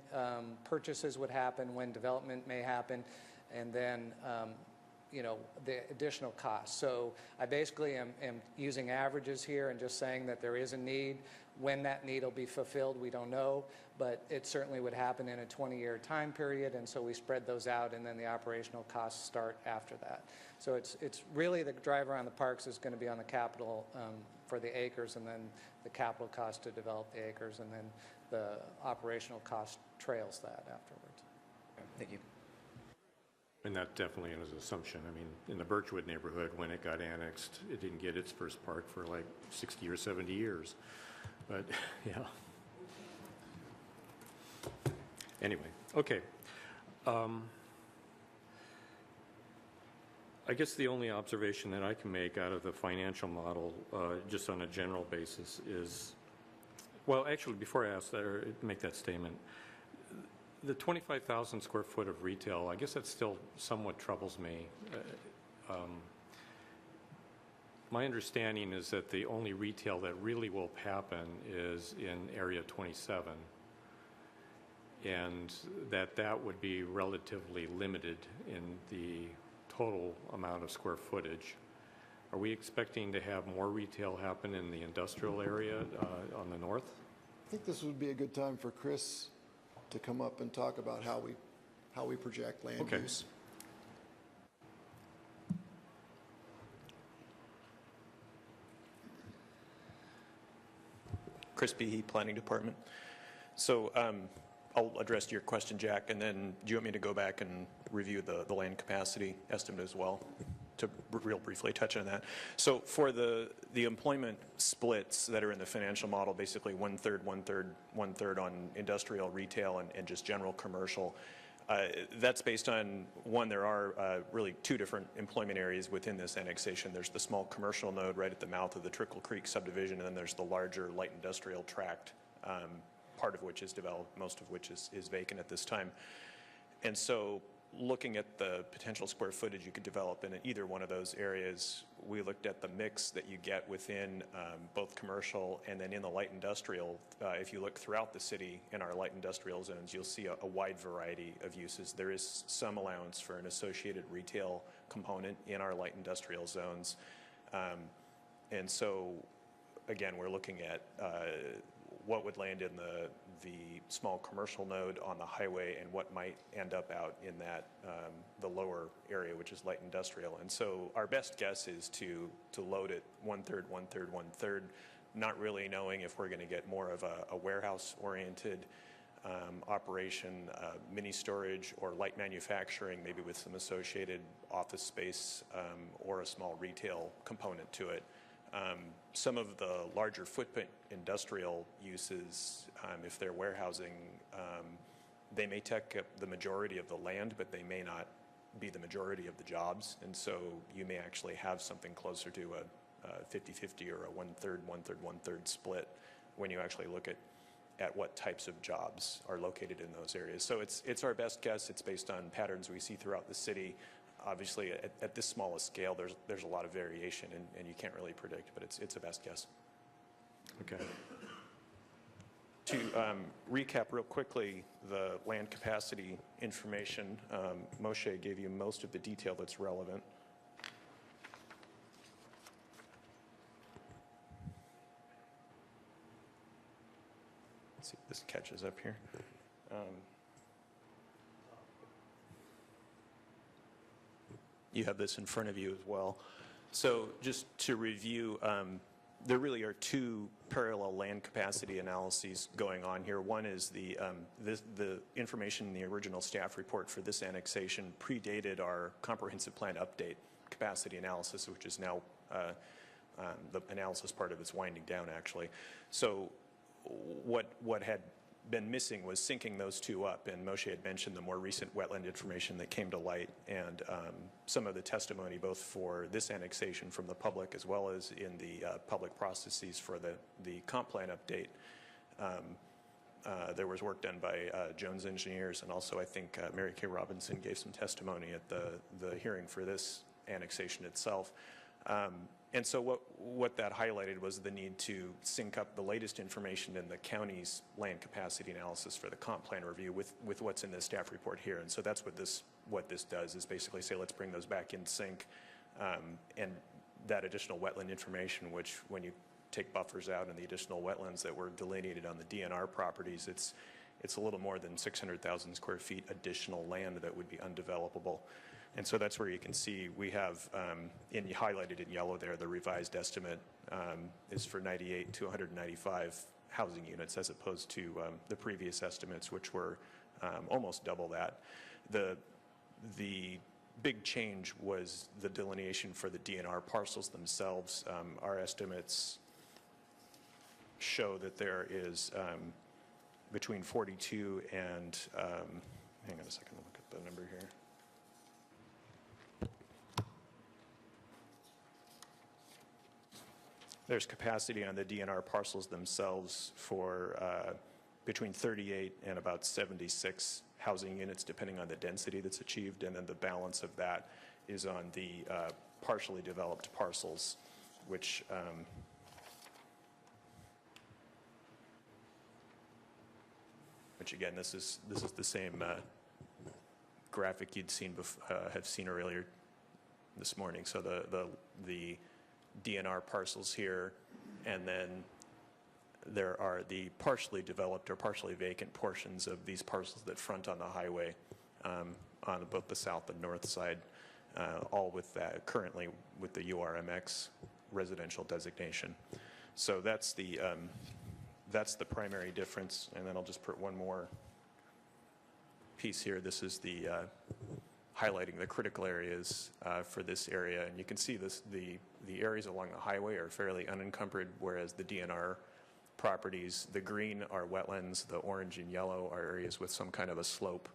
purchases would happen, when development may happen, and then the additional costs. So I basically am using averages here and just saying that there is a need. When that need will be fulfilled, we don't know, but it certainly would happen in a 20-year time period, and so we spread those out, and then the operational costs start after that. So it's really the driver on the parks is going to be on the capital for the acres, and then the capital cost to develop the acres, and then the operational cost trails that afterwards. Thank you. And that definitely is an assumption. I mean, in the Birchwood neighborhood, when it got annexed, it didn't get its first park for like 60 or 70 years. But, yeah. Anyway, okay. I guess the only observation that I can make out of the financial model, just on a general basis, is, well, actually, before I ask that or make that statement, the 25,000 square foot of retail, I guess that still somewhat troubles me. My understanding is that the only retail that really will happen is in Area 27, and that would be relatively limited in the total amount of square footage. Are we expecting to have more retail happen in the industrial area on the north? I think this would be a good time for Chris to come up and talk about how we project land Okay. use. Chris Behe, Planning Department. So I'll address your question, Jack, and then do you want me to go back and review the land capacity estimate as well, to real briefly touch on that? So for the employment splits that are in the financial model, basically 1/3, 1/3, 1/3 on industrial, retail, and just general commercial, that's based on, one, there are really two different employment areas within this annexation. There's the small commercial node right at the mouth of the Trickle Creek subdivision, and then there's the larger light industrial tract, part of which is developed, most of which is vacant at this time. And so looking at the potential square footage you could develop in either one of those areas, we looked at the mix that you get within both commercial and then in the light industrial. If you look throughout the city in our light industrial zones, you'll see a wide variety of uses. There is some allowance for an associated retail component in our light industrial zones. And so, again, we're looking at what would land in the small commercial node on the highway and what might end up out in that the lower area, which is light industrial. And so our best guess is to load it 1/3, 1/3, 1/3, not really knowing if we're going to get more of a warehouse-oriented operation, mini storage, or light manufacturing, maybe with some associated office space or a small retail component to it. Some of the larger footprint industrial uses, if they're warehousing, they may take up the majority of the land, but they may not be the majority of the jobs. And so you may actually have something closer to a 50-50 or a 1/3, 1/3, 1/3 split when you actually look at what types of jobs are located in those areas. So it's our best guess. It's based on patterns we see throughout the city. Obviously, at this small a scale, there's a lot of variation, and you can't really predict, but it's a best guess. Okay. To recap real quickly, the land capacity information, Moshe gave you most of the detail that's relevant. Let's see if this catches up here. You have this in front of you as well. So just to review, there really are two parallel land capacity analyses going on here. One is the information in the original staff report for this annexation predated our comprehensive plan update capacity analysis, which is now the analysis part of it's winding down, actually. So what had been missing was syncing those two up, and Moshe had mentioned the more recent wetland information that came to light, and some of the testimony both for this annexation from the public as well as in the public processes for the comp plan update. There was work done by Jones Engineers, and also I think Mary Kay Robinson gave some testimony at the hearing for this annexation itself. And so what that highlighted was the need to sync up the latest information in the county's land capacity analysis for the comp plan review with what's in the staff report here. And so that's what this does, is basically say, let's bring those back in sync. And that additional wetland information, which when you take buffers out and the additional wetlands that were delineated on the DNR properties, it's a little more than 600,000 square feet additional land that would be undevelopable. And so that's where you can see we have, highlighted in yellow there, the revised estimate is for 98 to 195 housing units as opposed to the previous estimates, which were almost double that. The big change was the delineation for the DNR parcels themselves. Our estimates show that there is between 42 and, hang on a second, look at the number here. There's capacity on the DNR parcels themselves for between 38 and about 76 housing units, depending on the density that's achieved, and then the balance of that is on the partially developed parcels, which again, this is the same graphic you'd seen have seen earlier this morning. So the DNR parcels here, and then there are the partially developed or partially vacant portions of these parcels that front on the highway on both the south and north side, all with that currently with the URMX residential designation. So that's the primary difference. And then I'll just put one more piece here. This is the highlighting the critical areas for this area. And you can see the areas along the highway are fairly unencumbered, whereas the DNR properties, the green are wetlands, the orange and yellow are areas with some kind of a slope.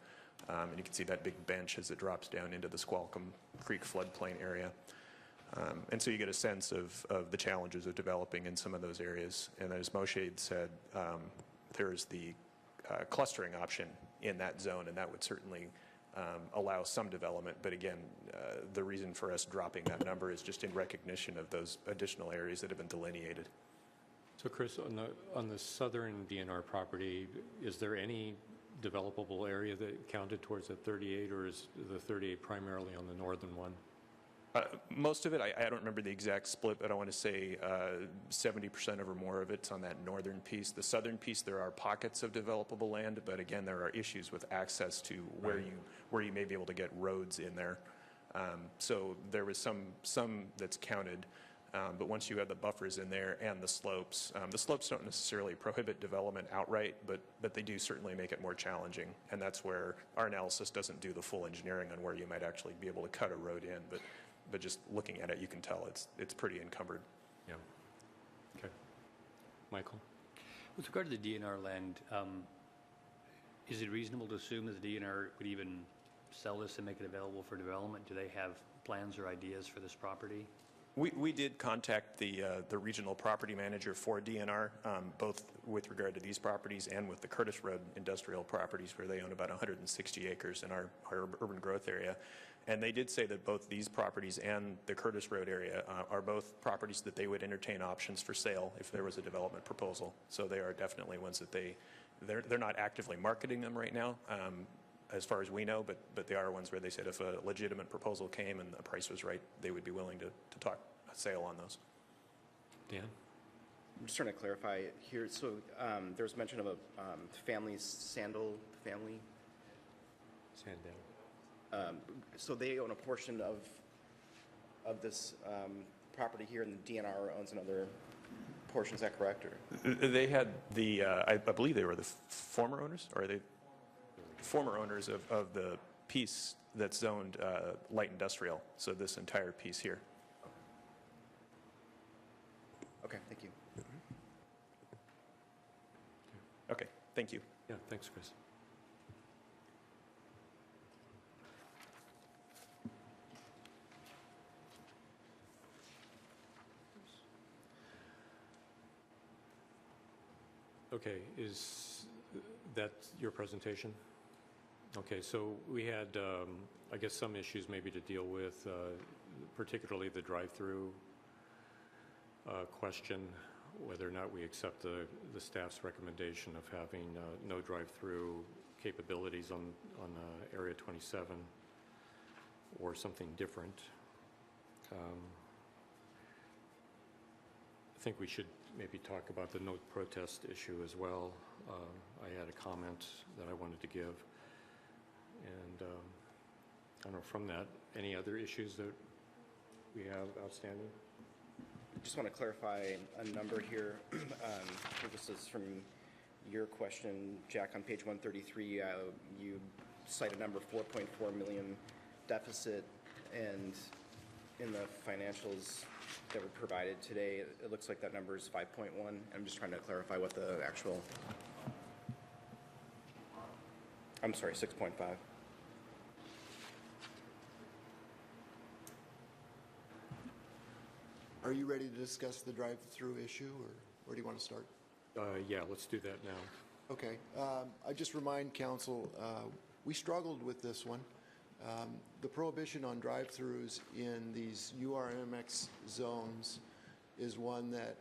And you can see that big bench as it drops down into the Squalcom Creek floodplain area. And so you get a sense of the challenges of developing in some of those areas. And as Moshe had said, there's the clustering option in that zone, and that would certainly allow some development. But again, the reason for us dropping that number is just in recognition of those additional areas that have been delineated. So Chris, on the southern DNR property, is there any developable area that counted towards the 38, or is the 38 primarily on the northern one? Most of it, I don't remember the exact split, but I want to say 70% or more of it's on that northern piece. The southern piece, there are pockets of developable land, but again, there are issues with access to where you may be able to get roads in there. So there was some that's counted, but once you have the buffers in there and the slopes don't necessarily prohibit development outright, but they do certainly make it more challenging. And that's where our analysis doesn't do the full engineering on where you might actually be able to cut a road in, but just looking at it, you can tell it's pretty encumbered. Yeah. Okay. Michael? With regard to the DNR land, is it reasonable to assume that the DNR would even sell this and make it available for development? Do they have plans or ideas for this property? We did contact the regional property manager for DNR, both with regard to these properties and with the Curtis Road industrial properties, where they own about 160 acres in our urban growth area. And they did say that both these properties and the Curtis Road area are both properties that they would entertain options for sale if there was a development proposal. So they are definitely ones that they're not actively marketing them right now, as far as we know, but they are ones where they said if a legitimate proposal came and the price was right, they would be willing to talk a sale on those. Dan? I'm just trying to clarify here. So there was mention of a Sandal family. Sandown. So they own a portion of this property here, and the DNR owns another portion. Is that correct? Or? They had the, I believe they were the former owners, or are they former owners of the piece that's zoned light industrial, so this entire piece here. Okay, thank you. Okay, thank you. Yeah, thanks, Chris. Okay, is that your presentation? Okay, so we had, I guess, some issues maybe to deal with, particularly the drive-through question, whether or not we accept the staff's recommendation of having no drive-through capabilities on Area 27 or something different. I think we should maybe talk about the no protest issue as well. I had a comment that I wanted to give. And I don't know, from that, any other issues that we have outstanding? Just want to clarify a number here. This is from your question, Jack, on page 133. You cite a number 4.4 million deficit, and in the financials that were provided today, it looks like that number is 5.1. I'm just trying to clarify what the actual, I'm sorry, 6.5. Are you ready to discuss the drive-through issue, or where do you want to start? Yeah, let's do that now. Okay. I just remind council, we struggled with this one. The prohibition on drive-throughs in these URMX zones is one that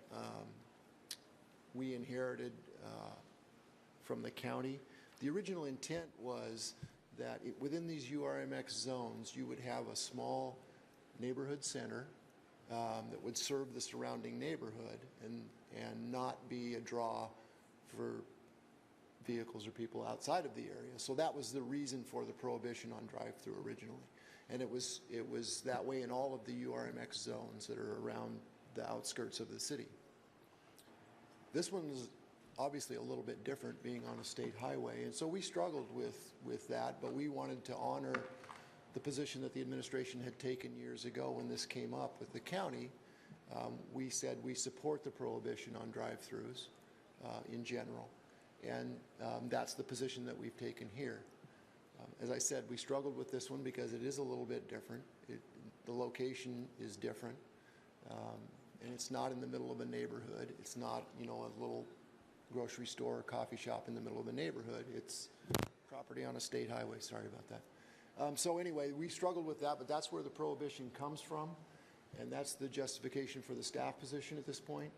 we inherited from the county. The original intent was that within these URMX zones, you would have a small neighborhood center that would serve the surrounding neighborhood and not be a draw for vehicles or people outside of the area. So that was the reason for the prohibition on drive-through originally. And it was that way in all of the URMX zones that are around the outskirts of the city. This one's obviously a little bit different, being on a state highway, and so we struggled with that, but we wanted to honor the position that the administration had taken years ago when this came up with the county. We said we support the prohibition on drive-throughs in general, and that's the position that we've taken here. As I said, we struggled with this one because it is a little bit different. The location is different, and it's not in the middle of a neighborhood. It's not, a little grocery store or coffee shop in the middle of a neighborhood. It's property on a state highway. Sorry about that. So anyway, we struggled with that, but that's where the prohibition comes from, and that's the justification for the staff position at this point.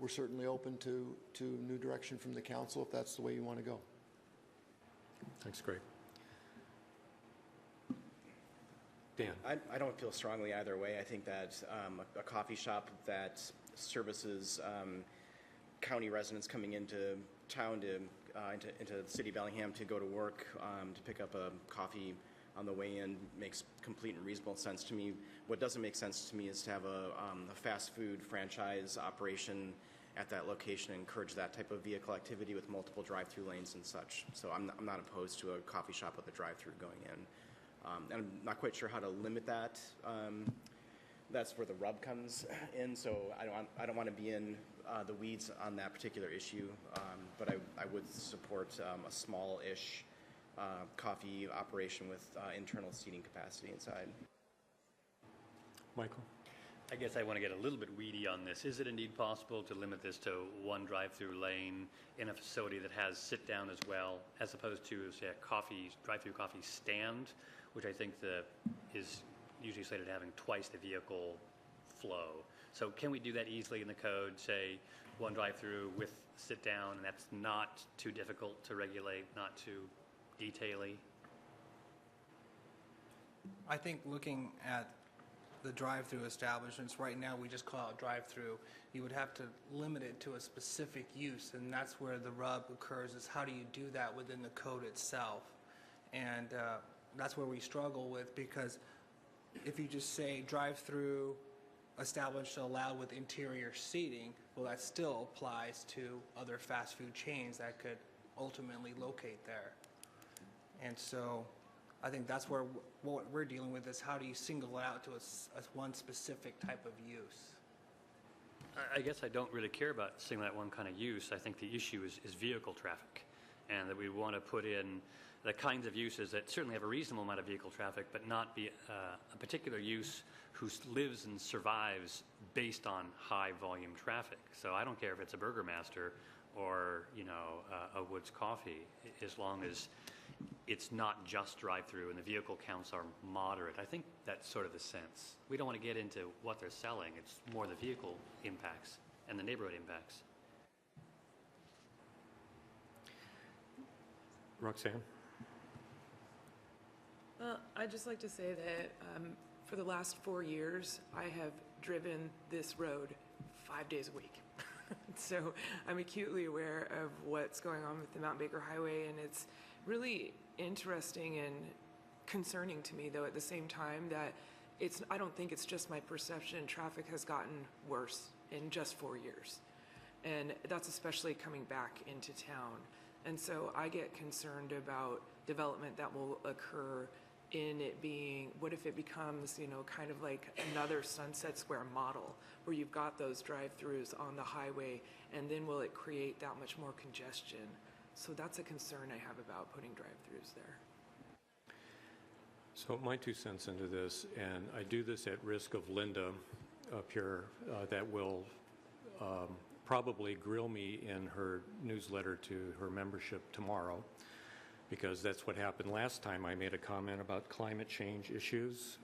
We're certainly open to new direction from the council if that's the way you want to go. Thanks, Greg. Dan? I don't feel strongly either way. I think that a coffee shop that services county residents coming into town into the city of Bellingham to go to work, to pick up a coffee on the way in makes complete and reasonable sense to me. What doesn't make sense to me is to have a fast food franchise operation at that location and encourage that type of vehicle activity with multiple drive-through lanes and such. So I'm not opposed to a coffee shop with a drive-through going in. And I'm not quite sure how to limit that. That's where the rub comes in. So I don't want to be in the weeds on that particular issue, but I would support a small-ish coffee operation with internal seating capacity inside. Michael? I guess I want to get a little bit weedy on this. Is it indeed possible to limit this to one drive-through lane in a facility that has sit-down as well, as opposed to, say, a drive-through coffee stand, which I think is usually slated to having twice the vehicle flow? So can we do that easily in the code, say one drive-through with sit-down, and that's not too difficult to regulate, not too detaily? I think looking at the drive-through establishments, right now we just call it drive-through. You would have to limit it to a specific use, and that's where the rub occurs, is how do you do that within the code itself? And that's where we struggle with, because if you just say drive-through established or allowed with interior seating, well, that still applies to other fast food chains that could ultimately locate there. And so I think that's where what we're dealing with is how do you single it out to a one specific type of use? I guess I don't really care about singling out one kind of use. I think the issue is vehicle traffic, and that we want to put in the kinds of uses that certainly have a reasonable amount of vehicle traffic, but not be a particular use who lives and survives based on high volume traffic. So I don't care if it's a Burger Master or, you know, a Woods Coffee, as long as it's not just drive-through and the vehicle counts are moderate. I think that's sort of the sense. We don't want to get into what they're selling. It's more the vehicle impacts and the neighborhood impacts. Roxanne? I'd just like to say that for the last 4 years, I have driven this road 5 days a week. So I'm acutely aware of what's going on with the Mount Baker Highway, and it's really interesting and concerning to me, though, at the same time, that I don't think it's just my perception. Traffic has gotten worse in just 4 years, and that's especially coming back into town. And so I get concerned about development that will occur in it being, what if it becomes, you know, kind of like another Sunset Square model, where you've got those drive-throughs on the highway, and then will it create that much more congestion? So that's a concern I have about putting drive-throughs there. So my 2 cents into this, and I do this at risk of Linda up here, that will probably grill me in her newsletter to her membership tomorrow, because that's what happened last time I made a comment about climate change issues.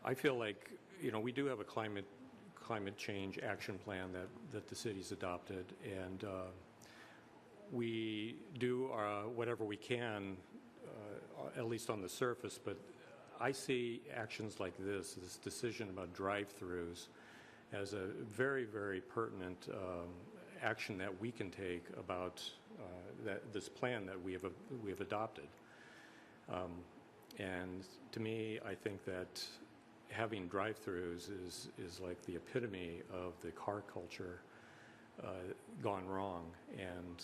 I feel like, you know, we do have a climate change action plan that the city's adopted, and we do whatever we can, at least on the surface, but I see actions like this decision about drive-throughs, as a very, very pertinent action that we can take about this plan that we have adopted. And to me, I think that having drive-throughs is like the epitome of the car culture gone wrong. And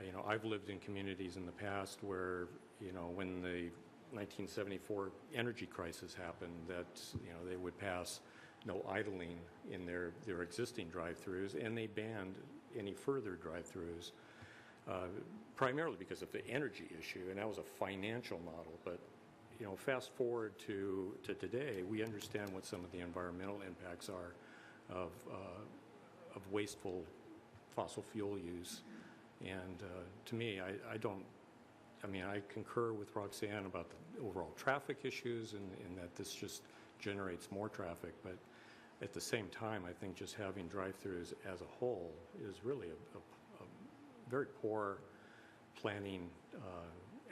you know, I've lived in communities in the past where, you know, when the 1974 energy crisis happened, that, you know, they would pass no idling in their existing drive-throughs, and they banned any further drive-throughs, primarily because of the energy issue, and that was a financial model. But, you know, fast forward to today, we understand what some of the environmental impacts are of wasteful fossil fuel use. And to me, I concur with Roxanne about the overall traffic issues and that this just generates more traffic, but at the same time, I think just having drive-throughs as a whole is really a very poor planning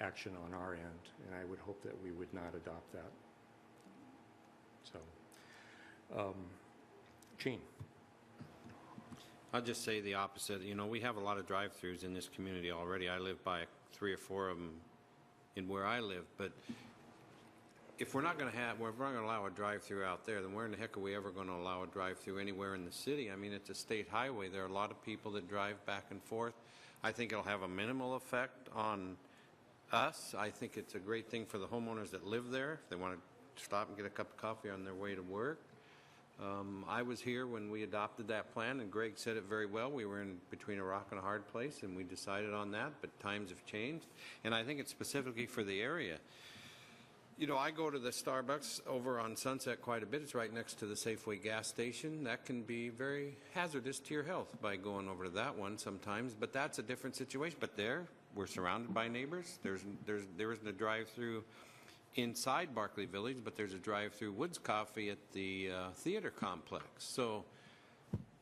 action on our end, and I would hope that we would not adopt that. So, Gene. I'll just say the opposite. You know, we have a lot of drive-throughs in this community already. I live by 3 or 4 of them in where I live, but if we're not going to allow a drive-through out there, then where in the heck are we ever going to allow a drive-through anywhere in the city? I mean, it's a state highway. There are a lot of people that drive back and forth. I think it'll have a minimal effect on us. I think it's a great thing for the homeowners that live there, if they want to stop and get a cup of coffee on their way to work. I was here when we adopted that plan, and Greg said it very well. We were in between a rock and a hard place, and we decided on that, but times have changed. And I think it's specifically for the area. You know, I go to the Starbucks over on Sunset quite a bit. It's right next to the Safeway gas station. That can be very hazardous to your health by going over to that one sometimes, but that's a different situation. But there, we're surrounded by neighbors. There isn't a drive-through inside Barclay Village, but there's a drive-through Woods Coffee at the theater complex. So,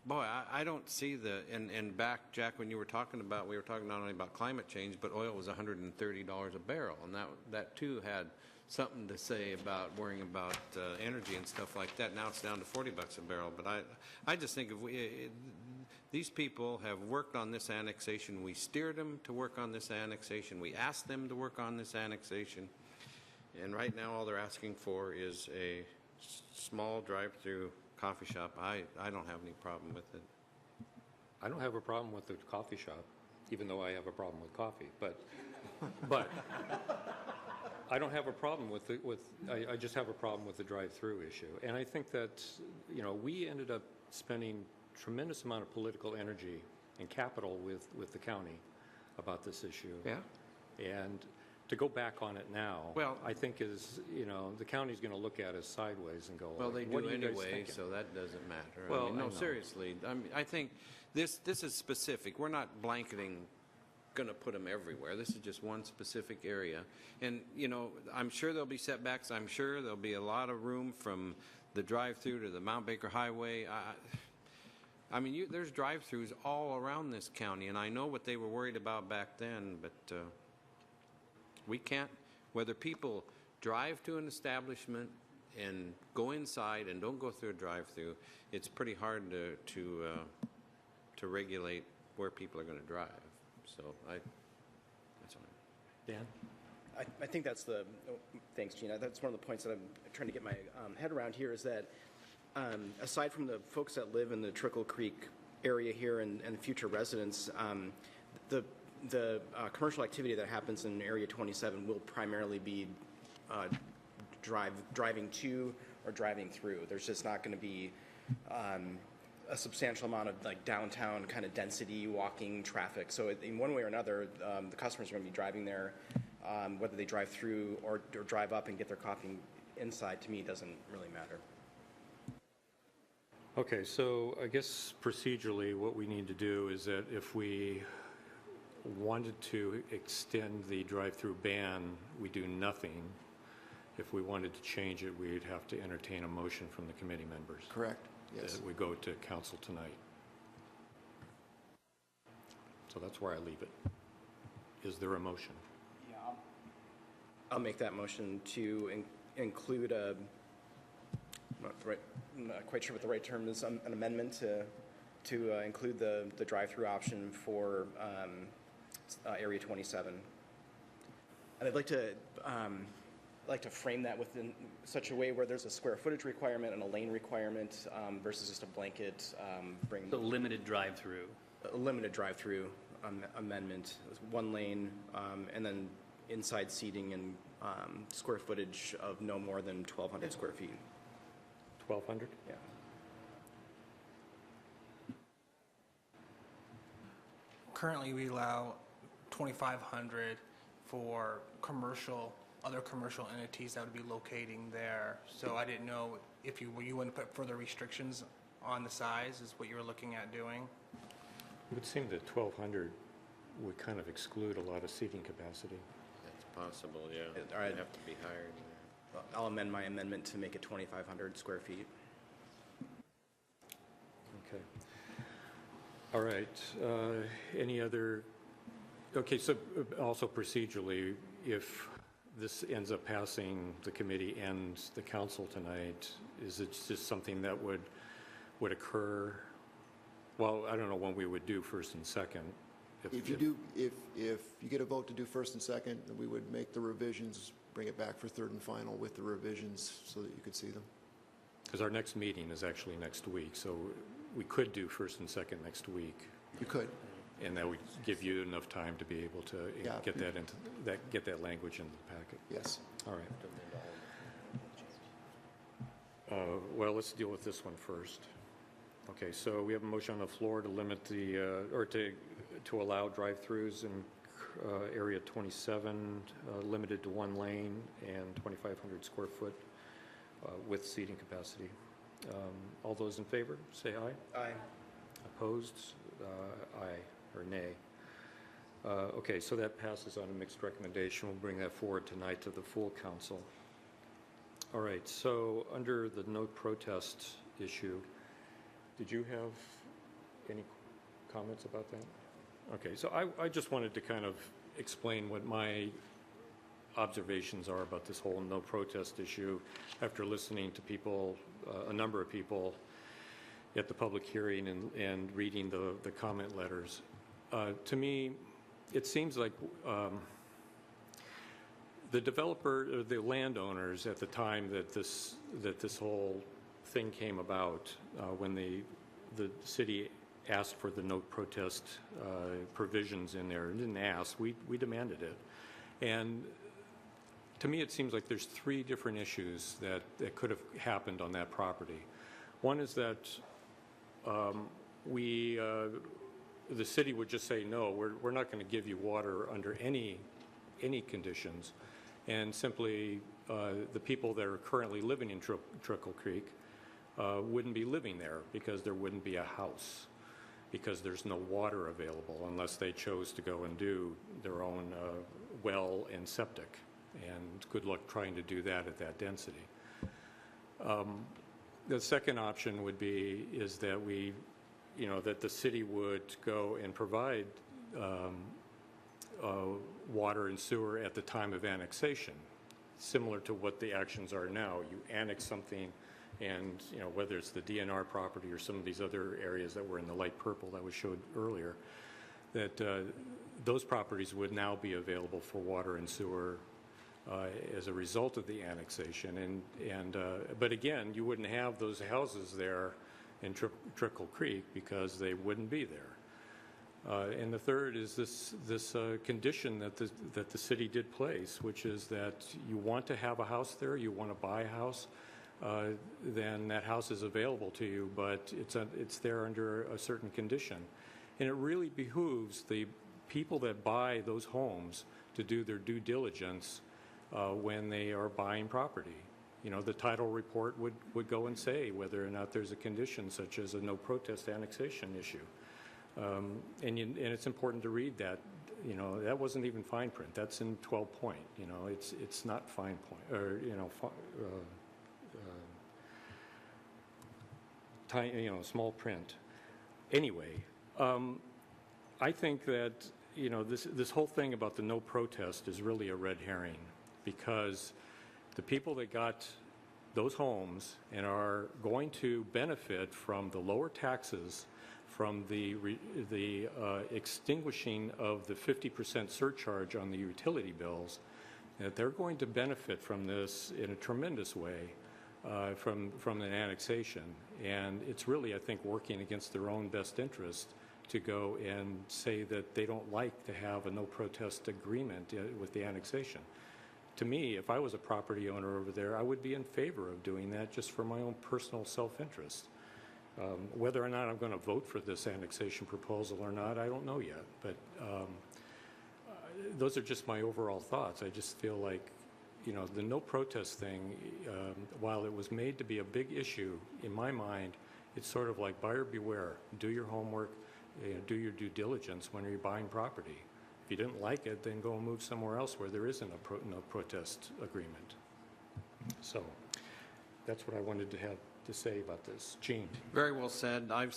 boy, I don't see and back, Jack, when you were talking about, we were talking not only about climate change, but oil was $130 a barrel, and that too had something to say about worrying about energy and stuff like that. Now it's down to $40 a barrel, but I just think these people have worked on this annexation. We steered them to work on this annexation. We asked them to work on this annexation. And right now, all they're asking for is a small drive-through coffee shop, I don't have any problem with it. I don't have a problem with the coffee shop, even though I have a problem with coffee, but I don't have a problem with I just have a problem with the drive-through issue. And I think that, you know, we ended up spending tremendous amount of political energy and capital with the county about this issue. Yeah. And to go back on it now, Well- I think is, you know, the county's going to look at us sideways and go, Well, they what do are you guys anyway, thinking? so that doesn't matter. Well, I mean, I no, know. seriously. I think this is specific. We're not blanketing, going to put them everywhere. This is just one specific area. And, you know, I'm sure there'll be setbacks. I'm sure there'll be a lot of room from the drive-through to the Mount Baker Highway. I mean, there's drive-throughs all around this county, and I know what they were worried about back then, but we can't, whether people drive to an establishment and go inside and don't go through a drive-through, it's pretty hard to regulate where people are going to drive. So that's all. Dan? I think that's thanks, Gina. That's one of the points that I'm trying to get my head around here is that aside from the folks that live in the Trickle Creek area here and future residents, the commercial activity that happens in Area 27 will primarily be driving to or driving through. There's just not going to be a substantial amount of like downtown kind of density walking traffic. So in one way or another, the customers are going to be driving there, whether they drive through or drive up and get their coffee inside. To me, doesn't really matter. Okay, so I guess procedurally what we need to do is that if we wanted to extend the drive-through ban, we do nothing. If we wanted to change it, we'd have to entertain a motion from the committee members. Correct, yes. That we go to council tonight. So that's where I leave it. Is there a motion? Yeah, I'll make that motion to include a, I'm not quite sure what the right term is, an amendment to include the drive-through option for Area 27. And I'd like to frame that within such a way where there's a square footage requirement and a lane requirement versus just a blanket The limited drive-through. a limited drive-through amendment, one lane, and then inside seating and square footage of no more than 1,200 square feet. 1,200? Yeah. Currently, we allow 2,500 for other commercial entities that would be locating there. So I didn't know if you want to put further restrictions on the size is what you were looking at doing. It would seem that 1,200 would kind of exclude a lot of seating capacity. That's possible, yeah. All right. It'd have to be higher than that. I'll amend my amendment to make it 2,500 square feet. Okay. All right. Any other? Okay, so also procedurally, if this ends up passing the committee and the council tonight, is it just something that would occur? Well, I don't know when we would do first and second. If you get a vote to do first and second, then we would make the revisions, bring it back for third and final with the revisions so that you could see them. Because our next meeting is actually next week, so we could do first and second next week. You could. And that would give you enough time to be able to Yeah. get that language into the packet. Yes. All right. Well, let's deal with this one first. Okay, so we have a motion on the floor to limit or to allow drive-throughs in Area 27, limited to one lane and 2,500 square foot with seating capacity. All those in favor, say aye. Aye. Opposed? Aye or nay. Okay, so that passes on a mixed recommendation. We'll bring that forward tonight to the full council. All right, so under the no protest issue, did you have any comments about that? Okay, so I just wanted to kind of explain what my observations are about this whole no protest issue after listening to people, a number of people at the public hearing and reading the comment letters. To me, it seems like the developer, or the landowners at the time that this whole thing came about, when the city asked for the no protest provisions in there, and didn't ask, we demanded it. And to me, it seems like there's three different issues that could have happened on that property. One is that the city would just say, no, we're not going to give you water under any conditions, and simply the people that are currently living in Trickle Creek wouldn't be living there because there wouldn't be a house, because there's no water available unless they chose to go and do their own well and septic, and good luck trying to do that at that density. The second option would be is that that the city would go and provide water and sewer at the time of annexation, similar to what the actions are now. You annex something, and whether it's the DNR property or some of these other areas that were in the light purple that was showed earlier, that those properties would now be available for water and sewer as a result of the annexation. But again, you wouldn't have those houses there in Trickle Creek because they wouldn't be there. And the third is this condition that the city did place, which is that you want to have a house there, you want to buy a house, then that house is available to you, but it's there under a certain condition. And it really behooves the people that buy those homes to do their due diligence when they are buying property. The title report would go and say whether or not there's a condition such as a no protest annexation issue. And it's important to read that. That wasn't even fine print. That's in 12 point. It's not fine point, or tiny, small print. Anyway, I think that this whole thing about the no protest is really a red herring, because the people that got those homes and are going to benefit from the lower taxes, from the extinguishing of the 50% surcharge on the utility bills, that they're going to benefit from this in a tremendous way from an annexation. And it's really, I think, working against their own best interest to go and say that they don't like to have a no protest agreement with the annexation. To me, if I was a property owner over there, I would be in favor of doing that just for my own personal self-interest. Whether or not I'm going to vote for this annexation proposal or not, I don't know yet. But those are just my overall thoughts. I just feel like, the no protest thing, while it was made to be a big issue, in my mind, it's sort of like buyer beware. Do your homework, do your due diligence when you're buying property. If you didn't like it, then go and move somewhere else where there isn't a no protest agreement. So that's what I wanted to have to say about this. Gene. Very well said. I've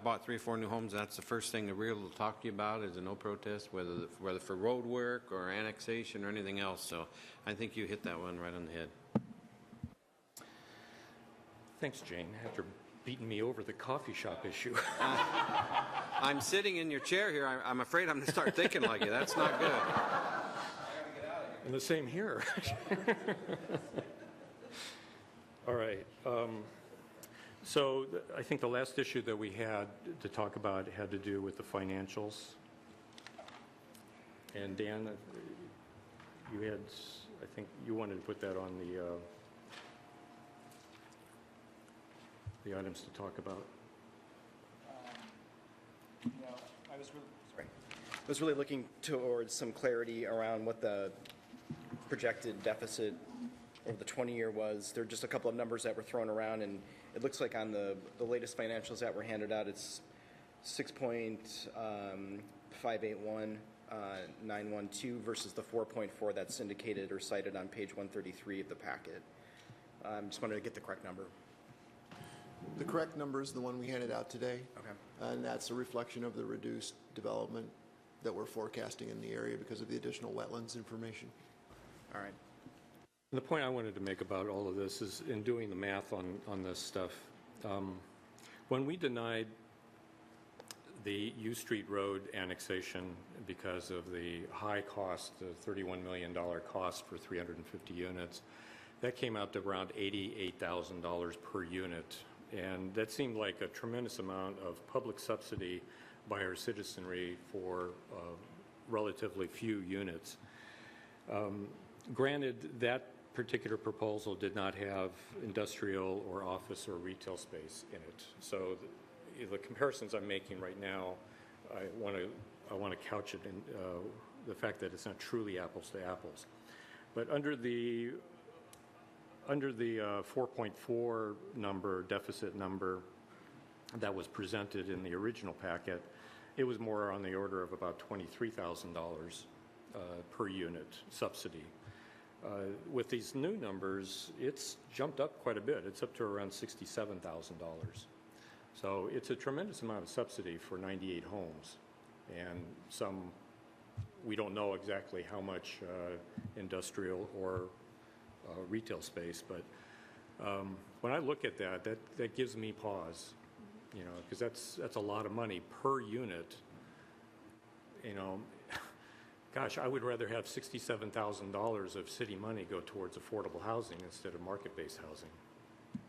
bought 3 or 4 new homes, and that's the first thing the realtor will talk to you about is a no protest, whether for road work or annexation or anything else. So I think you hit that one right on the head. Thanks, Jane, after beating me over the coffee shop issue. I'm sitting in your chair here. I'm afraid I'm going to start thinking like you. That's not good. And the same here. All right. So I think the last issue that we had to talk about had to do with the financials. And Dan, you had, I think you wanted to put that on the items to talk about. I was really looking towards some clarity around what the projected deficit over the 20-year was. There are just a couple of numbers that were thrown around, and it looks like on the latest financials that were handed out, it's 6.581912 versus the 4.4 that's indicated or cited on page 133 of the packet. Just wanted to get the correct number. The correct number is the one we handed out today. Okay. And that's a reflection of the reduced development that we're forecasting in the area because of the additional wetlands information. All right. The point I wanted to make about all of this is, in doing the math on this stuff, when we denied the U Street Road annexation because of the high cost, the $31 million cost for 350 units, that came out to around $88,000 per unit. And that seemed like a tremendous amount of public subsidy by our citizenry for relatively few units. Granted, that particular proposal did not have industrial or office or retail space in it. So the comparisons I'm making right now, I want to couch it in the fact that it's not truly apples to apples. But under the 4.4 number, deficit number that was presented in the original packet, it was more on the order of about $23,000 per unit subsidy. With these new numbers, it's jumped up quite a bit. It's up to around $67,000. So it's a tremendous amount of subsidy for 98 homes. And some, we don't know exactly how much industrial or retail space, but when I look at that, that gives me pause, you know, because that's a lot of money per unit. You know, gosh, I would rather have $67,000 of city money go towards affordable housing instead of market-based housing.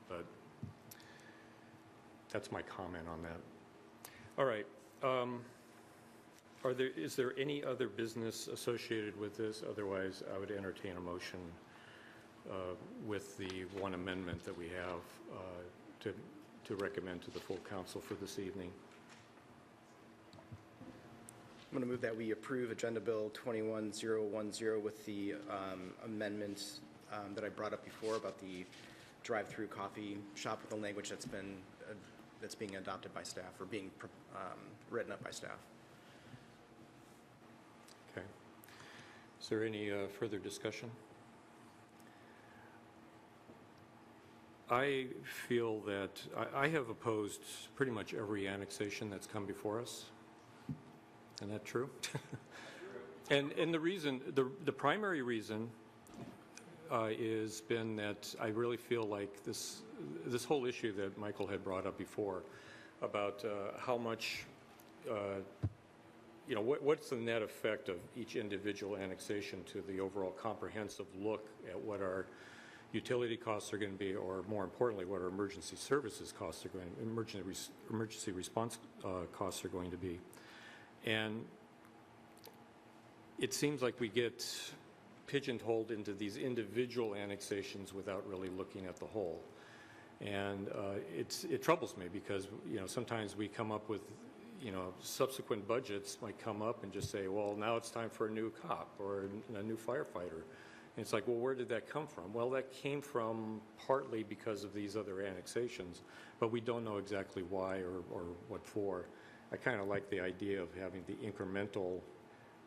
But that's my comment on that. All right. Is there any other business associated with this? Otherwise, I would entertain a motion with the one amendment that we have to recommend to the full council for this evening. I'm going to move that we approve Agenda Bill 21010 with the amendments that I brought up before about the drive-through coffee shop with the language that's being adopted by staff or being written up by staff. Okay. Is there any further discussion? I feel that I have opposed pretty much every annexation that's come before us. Isn't that true? And the reason, the primary reason is been that I really feel like this whole issue that Michael had brought up before about how much, you know, what's the net effect of each individual annexation to the overall comprehensive look at what our utility costs are going to be, or more importantly, what our emergency services costs are going, emergency response costs are going to be. And it seems like we get pigeonholed into these individual annexations without really looking at the whole. And it troubles me because, you know, sometimes we come up with, you know, subsequent budgets might come up and just say, well, now it's time for a new cop or a new firefighter. And it's like, well, where did that come from? Well, that came from partly because of these other annexations, but we don't know exactly why or what for. I kind of like the idea of having the incremental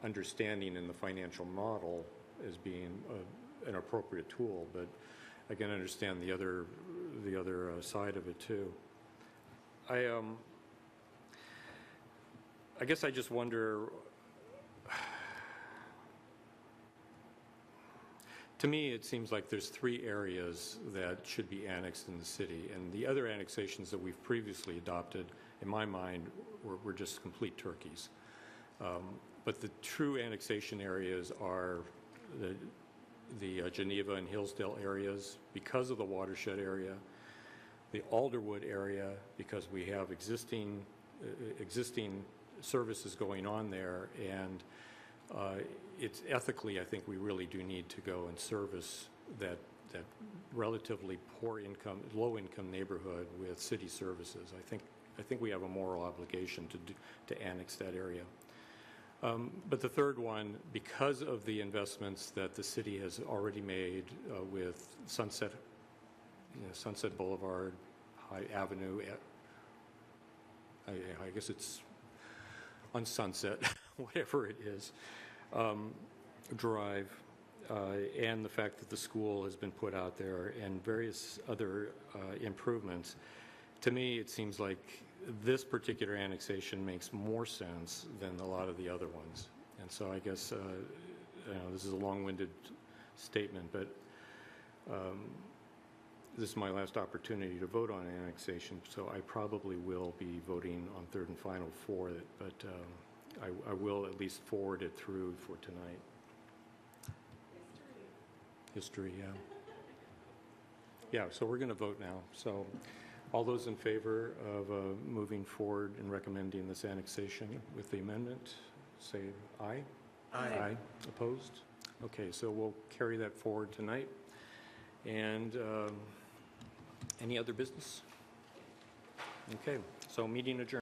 understanding in the financial model as being an appropriate tool, but I can understand the other side of it too. I guess I just wonder, to me it seems like there's 3 areas that should be annexed in the city, and the other annexations that we've previously adopted, in my mind, were just complete turkeys. But the true annexation areas are the Geneva and Hillsdale areas because of the watershed area, the Alderwood area because we have existing services going on there, and it's ethically, I think we really do need to go and service that relatively poor income, low income neighborhood with city services. I think we have a moral obligation to annex that area. But the third one, because of the investments that the city has already made with Sunset Boulevard, High Avenue, I guess it's on Sunset, whatever it is, Drive, and the fact that the school has been put out there and various other improvements, to me it seems like this particular annexation makes more sense than a lot of the other ones. And so I guess, you know, this is a long-winded statement, but this is my last opportunity to vote on annexation, so I probably will be voting on third and final for it, but I will at least forward it through for tonight. History, yeah. Yeah, so we're going to vote now. So all those in favor of moving forward and recommending this annexation with the amendment, say aye. Aye. Opposed? Okay, so we'll carry that forward tonight. And any other business? Okay, so meeting adjourned.